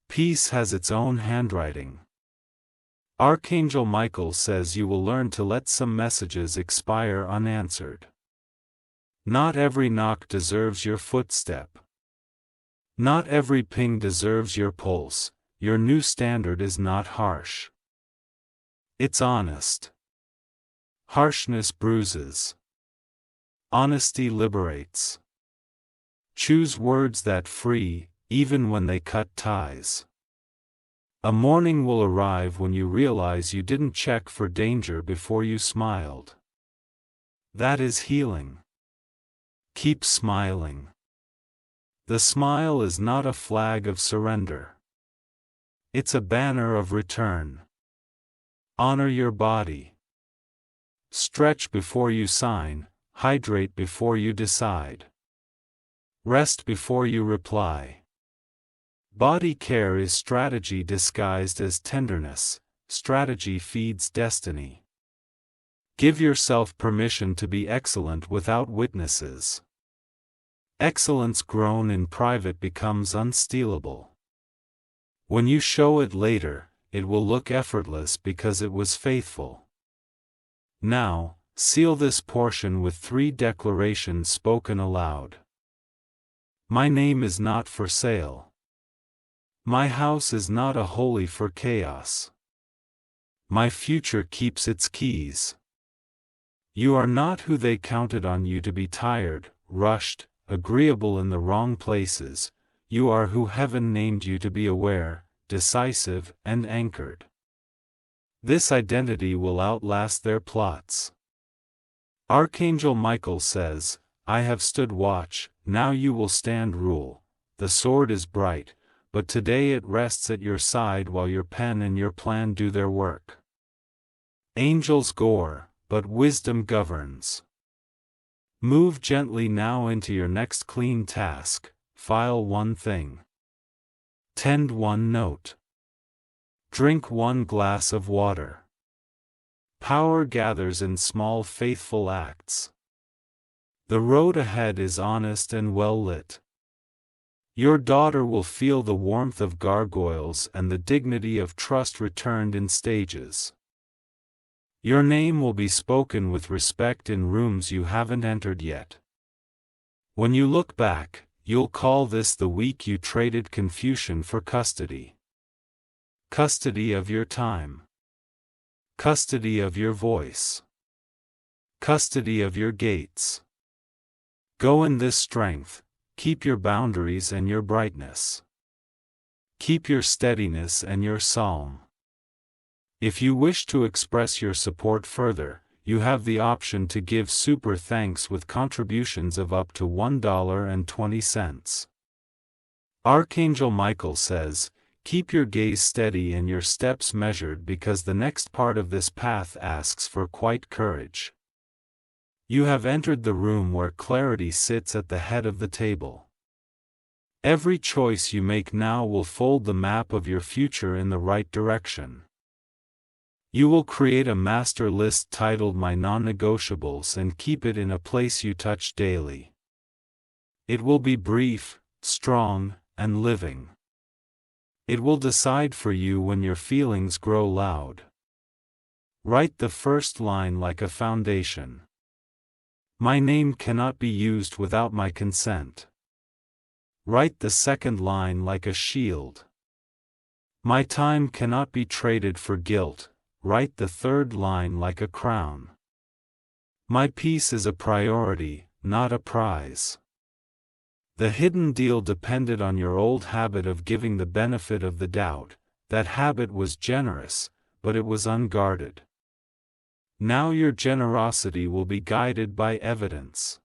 Peace has its own handwriting. Archangel Michael says you will learn to let some messages expire unanswered. Not every knock deserves your footstep. Not every ping deserves your pulse. Your new standard is not harsh. It's honest. Harshness bruises. Honesty liberates. Choose words that free, even when they cut ties. A morning will arrive when you realize you didn't check for danger before you smiled. That is healing. Keep smiling. The smile is not a flag of surrender. It's a banner of return. Honor your body. Stretch before you sign, hydrate before you decide. Rest before you reply. Body care is strategy disguised as tenderness. Strategy feeds destiny. Give yourself permission to be excellent without witnesses. Excellence grown in private becomes unstealable. When you show it later, it will look effortless because it was faithful. Now, seal this portion with 3 declarations spoken aloud. My name is not for sale. My house is not a holy for chaos. My future keeps its keys. You are not who they counted on you to be: tired, rushed, agreeable in the wrong places. You are who heaven named you to be: aware, decisive, and anchored. This identity will outlast their plots. Archangel Michael says, I have stood watch, now you will stand rule. The sword is bright, but today it rests at your side while your pen and your plan do their work. Angels gore, but wisdom governs. Move gently now into your next clean task. File 1 thing. Tend 1 note. Drink 1 glass of water. Power gathers in small faithful acts. The road ahead is honest and well lit. Your daughter will feel the warmth of gargoyles and the dignity of trust returned in stages. Your name will be spoken with respect in rooms you haven't entered yet. When you look back, you'll call this the week you traded confusion for custody. Custody of your time. Custody of your voice. Custody of your gates. Go in this strength, keep your boundaries and your brightness. Keep your steadiness and your psalm. If you wish to express your support further, you have the option to give super thanks with contributions of up to $1.20. Archangel Michael says, keep your gaze steady and your steps measured because the next part of this path asks for quite courage. You have entered the room where clarity sits at the head of the table. Every choice you make now will fold the map of your future in the right direction. You will create a master list titled My Non-Negotiables and keep it in a place you touch daily. It will be brief, strong, and living. It will decide for you when your feelings grow loud. Write the first line like a foundation. My name cannot be used without my consent. Write the second line like a shield. My time cannot be traded for guilt. Write the third line like a crown. My peace is a priority, not a prize. The hidden deal depended on your old habit of giving the benefit of the doubt. That habit was generous, but it was unguarded. Now your generosity will be guided by evidence.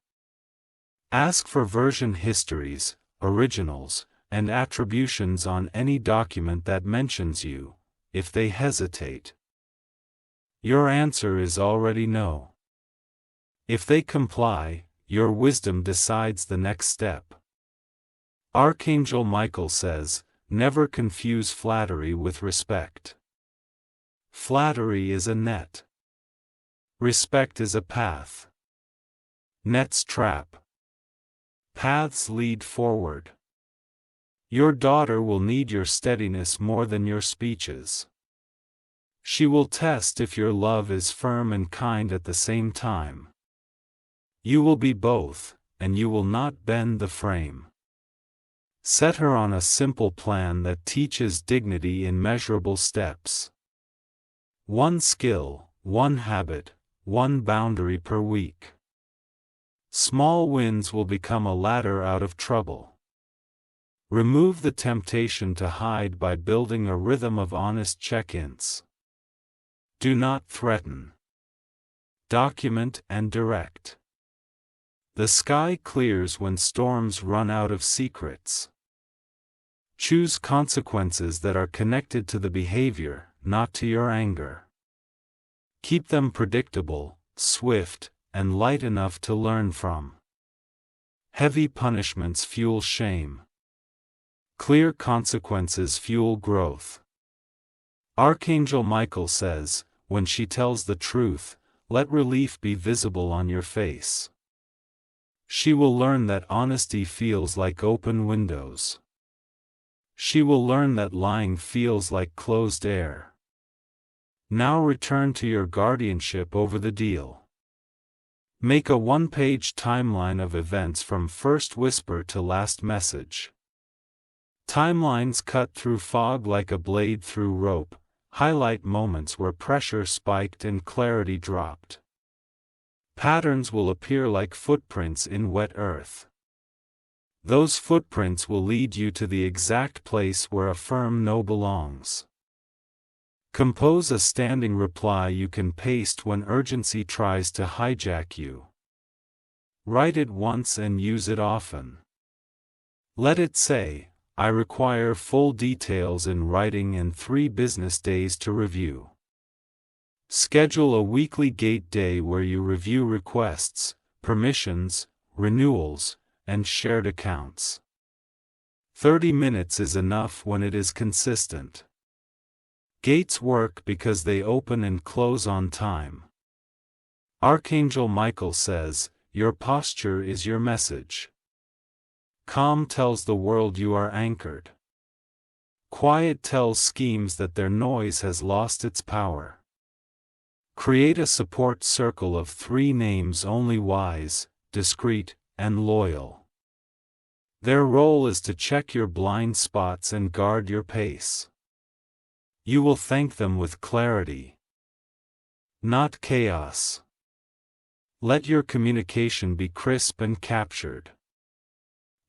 Ask for version histories, originals, and attributions on any document that mentions you, if they hesitate. Your answer is already no. If they comply, your wisdom decides the next step. Archangel Michael says, never confuse flattery with respect. Flattery is a net. Respect is a path. Nets trap. Paths lead forward. Your daughter will need your steadiness more than your speeches. She will test if your love is firm and kind at the same time. You will be both, and you will not bend the frame. Set her on a simple plan that teaches dignity in measurable steps. One skill, one habit, one boundary per week. Small wins will become a ladder out of trouble. Remove the temptation to hide by building a rhythm of honest check-ins. Do not threaten. Document and direct. The sky clears when storms run out of secrets. Choose consequences that are connected to the behavior, not to your anger. Keep them predictable, swift, and light enough to learn from. Heavy punishments fuel shame. Clear consequences fuel growth. Archangel Michael says, when she tells the truth, let relief be visible on your face. She will learn that honesty feels like open windows. She will learn that lying feels like closed air. Now return to your guardianship over the deal. Make a one-page timeline of events from first whisper to last message. Timelines cut through fog like a blade through rope, highlight moments where pressure spiked and clarity dropped. Patterns will appear like footprints in wet earth. Those footprints will lead you to the exact place where a firm no belongs. Compose a standing reply you can paste when urgency tries to hijack you. Write it once and use it often. Let it say, I require full details in writing and 3 business days to review. Schedule a weekly gate day where you review requests, permissions, renewals, and shared accounts. 30 minutes is enough when it is consistent. Gates work because they open and close on time. Archangel Michael says, your posture is your message. Calm tells the world you are anchored. Quiet tells schemes that their noise has lost its power. Create a support circle of 3 names only: wise, discreet, and loyal. Their role is to check your blind spots and guard your pace. You will thank them with clarity, not chaos. Let your communication be crisp and captured.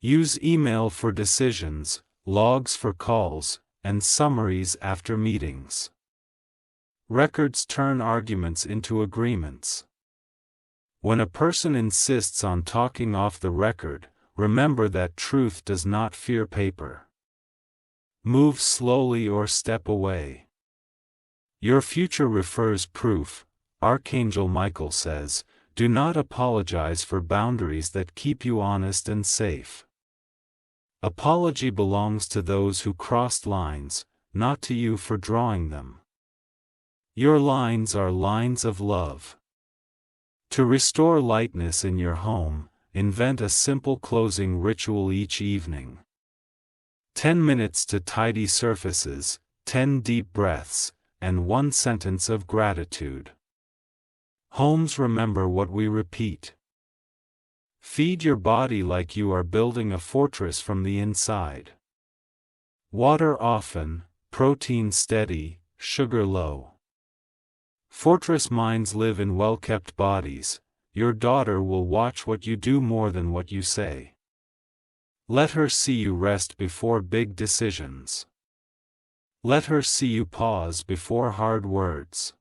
Use email for decisions, logs for calls, and summaries after meetings. Records turn arguments into agreements. When a person insists on talking off the record, remember that truth does not fear paper. Move slowly or step away. Your future refers proof. Archangel Michael says, do not apologize for boundaries that keep you honest and safe. Apology belongs to those who crossed lines, not to you for drawing them. Your lines are lines of love. To restore lightness in your home, invent a simple closing ritual each evening. 10 minutes to tidy surfaces, 10 deep breaths, and 1 sentence of gratitude. Homes remember what we repeat. Feed your body like you are building a fortress from the inside. Water often, protein steady, sugar low. Fortress minds live in well-kept bodies. Your daughter will watch what you do more than what you say. Let her see you rest before big decisions. Let her see you pause before hard words.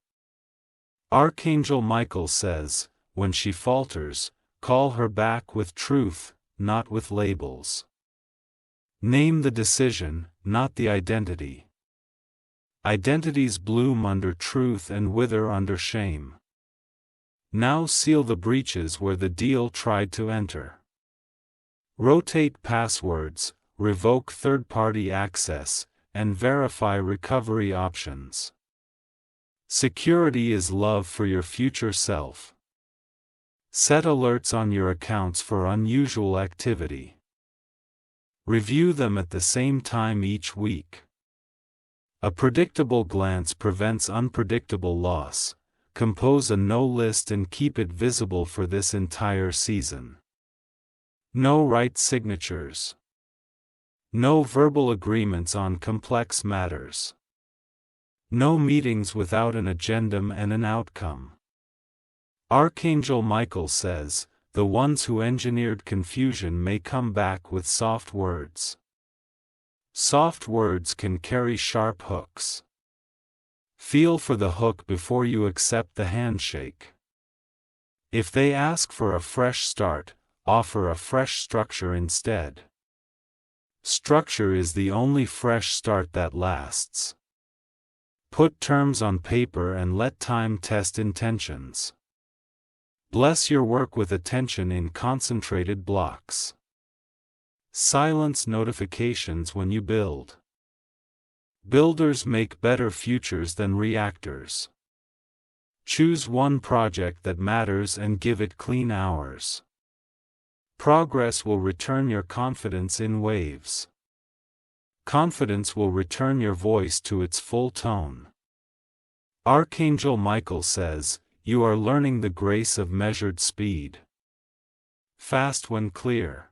Archangel Michael says, when she falters, call her back with truth, not with labels. Name the decision, not the identity. Identities bloom under truth and wither under shame. Now seal the breaches where the deal tried to enter. Rotate passwords, revoke third-party access, and verify recovery options. Security is love for your future self. Set alerts on your accounts for unusual activity. Review them at the same time each week. A predictable glance prevents unpredictable loss. Compose a no list and keep it visible for this entire season. No write signatures. No verbal agreements on complex matters. No meetings without an agenda and an outcome. Archangel Michael says, the ones who engineered confusion may come back with soft words. Soft words can carry sharp hooks. Feel for the hook before you accept the handshake. If they ask for a fresh start, offer a fresh structure instead. Structure is the only fresh start that lasts. Put terms on paper and let time test intentions. Bless your work with attention in concentrated blocks. Silence notifications when you build. Builders make better futures than reactors. Choose one project that matters and give it clean hours. Progress will return your confidence in waves. Confidence will return your voice to its full tone. Archangel Michael says, you are learning the grace of measured speed. Fast when clear.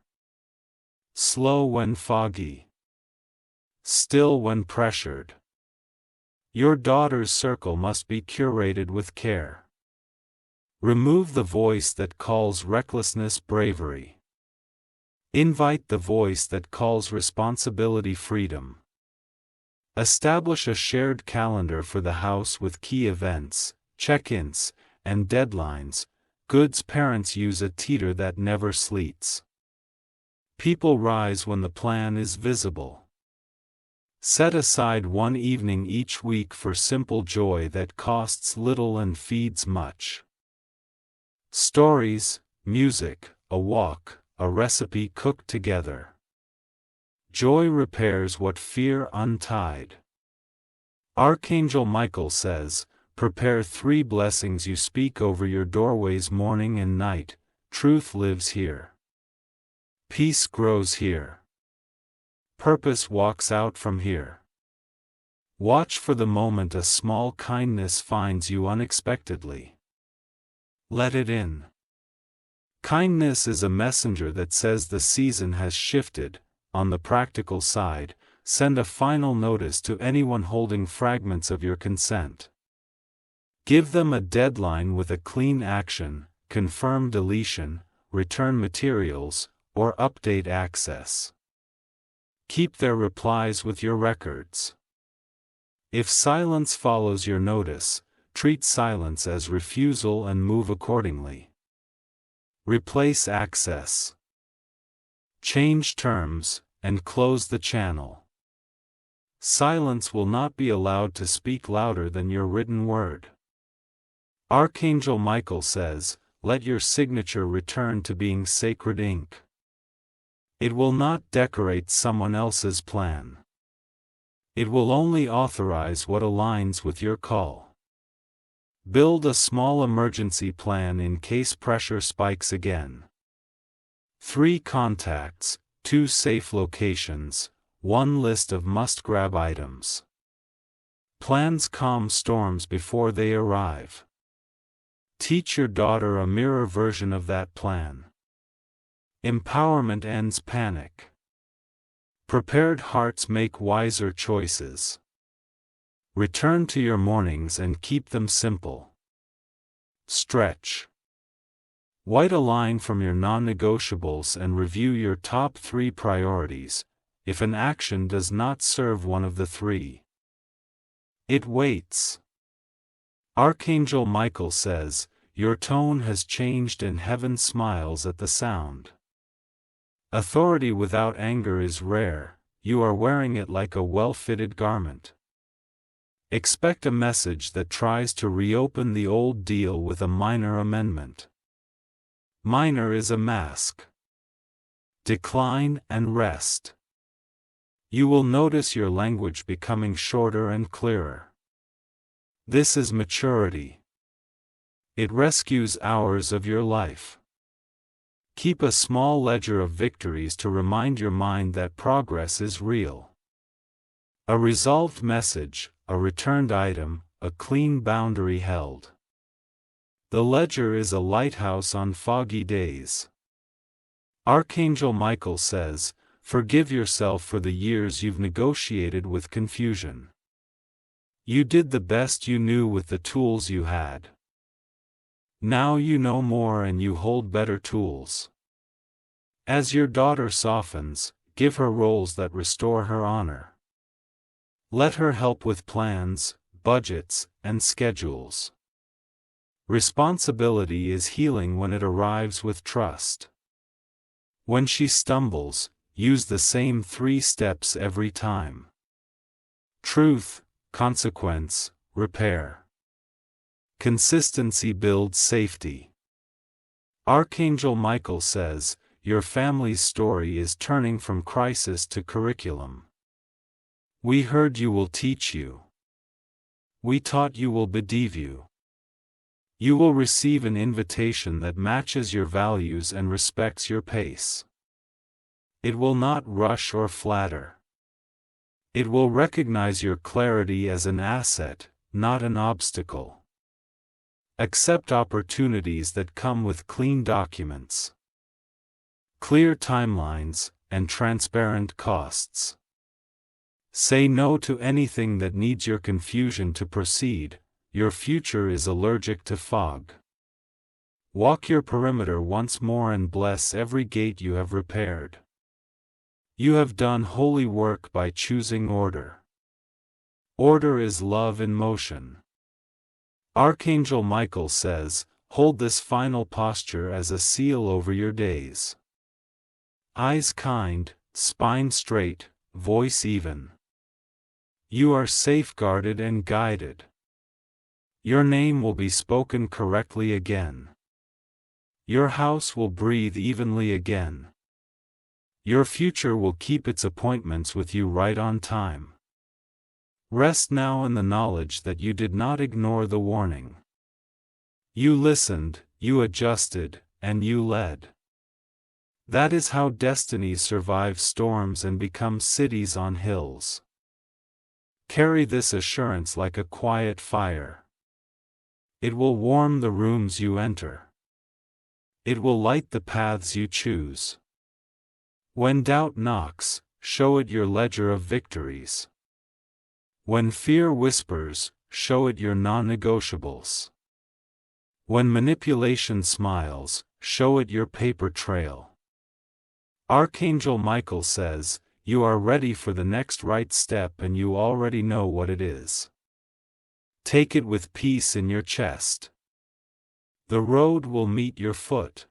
Slow when foggy. Still when pressured. Your daughter's circle must be curated with care. Remove the voice that calls recklessness bravery. Invite the voice that calls responsibility freedom. Establish a shared calendar for the house with key events, check-ins, and deadlines. Good parents use a teeter that never sleeps. People rise when the plan is visible. Set aside one evening each week for simple joy that costs little and feeds much. Stories, music, a walk, a recipe cooked together. Joy repairs what fear untied. Archangel Michael says, prepare 3 blessings you speak over your doorways morning and night. Truth lives here. Peace grows here. Purpose walks out from here. Watch for the moment a small kindness finds you unexpectedly. Let it in. Kindness is a messenger that says the season has shifted. On the practical side, send a final notice to anyone holding fragments of your consent. Give them a deadline with a clean action, confirm deletion, return materials, or update access. Keep their replies with your records. If silence follows your notice, treat silence as refusal and move accordingly. Replace access. Change terms, and close the channel. Silence will not be allowed to speak louder than your written word. Archangel Michael says, "Let your signature return to being sacred ink." It will not decorate someone else's plan. It will only authorize what aligns with your call. Build a small emergency plan in case pressure spikes again. 3 contacts, 2 safe locations, 1 list of must-grab items. Plans calm storms before they arrive. Teach your daughter a mirror version of that plan. Empowerment ends panic. Prepared hearts make wiser choices. Return to your mornings and keep them simple. Stretch. Write a line from your non-negotiables and review your top 3 priorities, if an action does not serve one of the 3. It waits. Archangel Michael says, "Your tone has changed and heaven smiles at the sound." Authority without anger is rare, you are wearing it like a well-fitted garment. Expect a message that tries to reopen the old deal with a minor amendment. Minor is a mask. Decline and rest. You will notice your language becoming shorter and clearer. This is maturity. It rescues hours of your life. Keep a small ledger of victories to remind your mind that progress is real. A resolved message, a returned item, a clean boundary held. The ledger is a lighthouse on foggy days. Archangel Michael says, "Forgive yourself for the years you've negotiated with confusion. You did the best you knew with the tools you had. Now you know more and you hold better tools. As your daughter softens, give her roles that restore her honor. Let her help with plans, budgets, and schedules. Responsibility is healing when it arrives with trust. When she stumbles, use the same 3 steps every time. Truth, consequence, repair. Consistency builds safety." Archangel Michael says, "Your family's story is turning from crisis to curriculum. We heard you will teach you. We taught you will believe you. You will receive an invitation that matches your values and respects your pace. It will not rush or flatter. It will recognize your clarity as an asset, not an obstacle. Accept opportunities that come with clean documents, clear timelines, and transparent costs. Say no to anything that needs your confusion to proceed. Your future is allergic to fog. Walk your perimeter once more and bless every gate you have repaired. You have done holy work by choosing order. Order is love in motion." Archangel Michael says, "Hold this final posture as a seal over your days. Eyes kind, spine straight, voice even. You are safeguarded and guided. Your name will be spoken correctly again. Your house will breathe evenly again. Your future will keep its appointments with you right on time. Rest now in the knowledge that you did not ignore the warning. You listened, you adjusted, and you led. That is how destiny survives storms and becomes cities on hills. Carry this assurance like a quiet fire. It will warm the rooms you enter. It will light the paths you choose. When doubt knocks, show it your ledger of victories. When fear whispers, show it your non-negotiables. When manipulation smiles, show it your paper trail. Archangel Michael says, you are ready for the next right step and you already know what it is. Take it with peace in your chest. The road will meet your foot.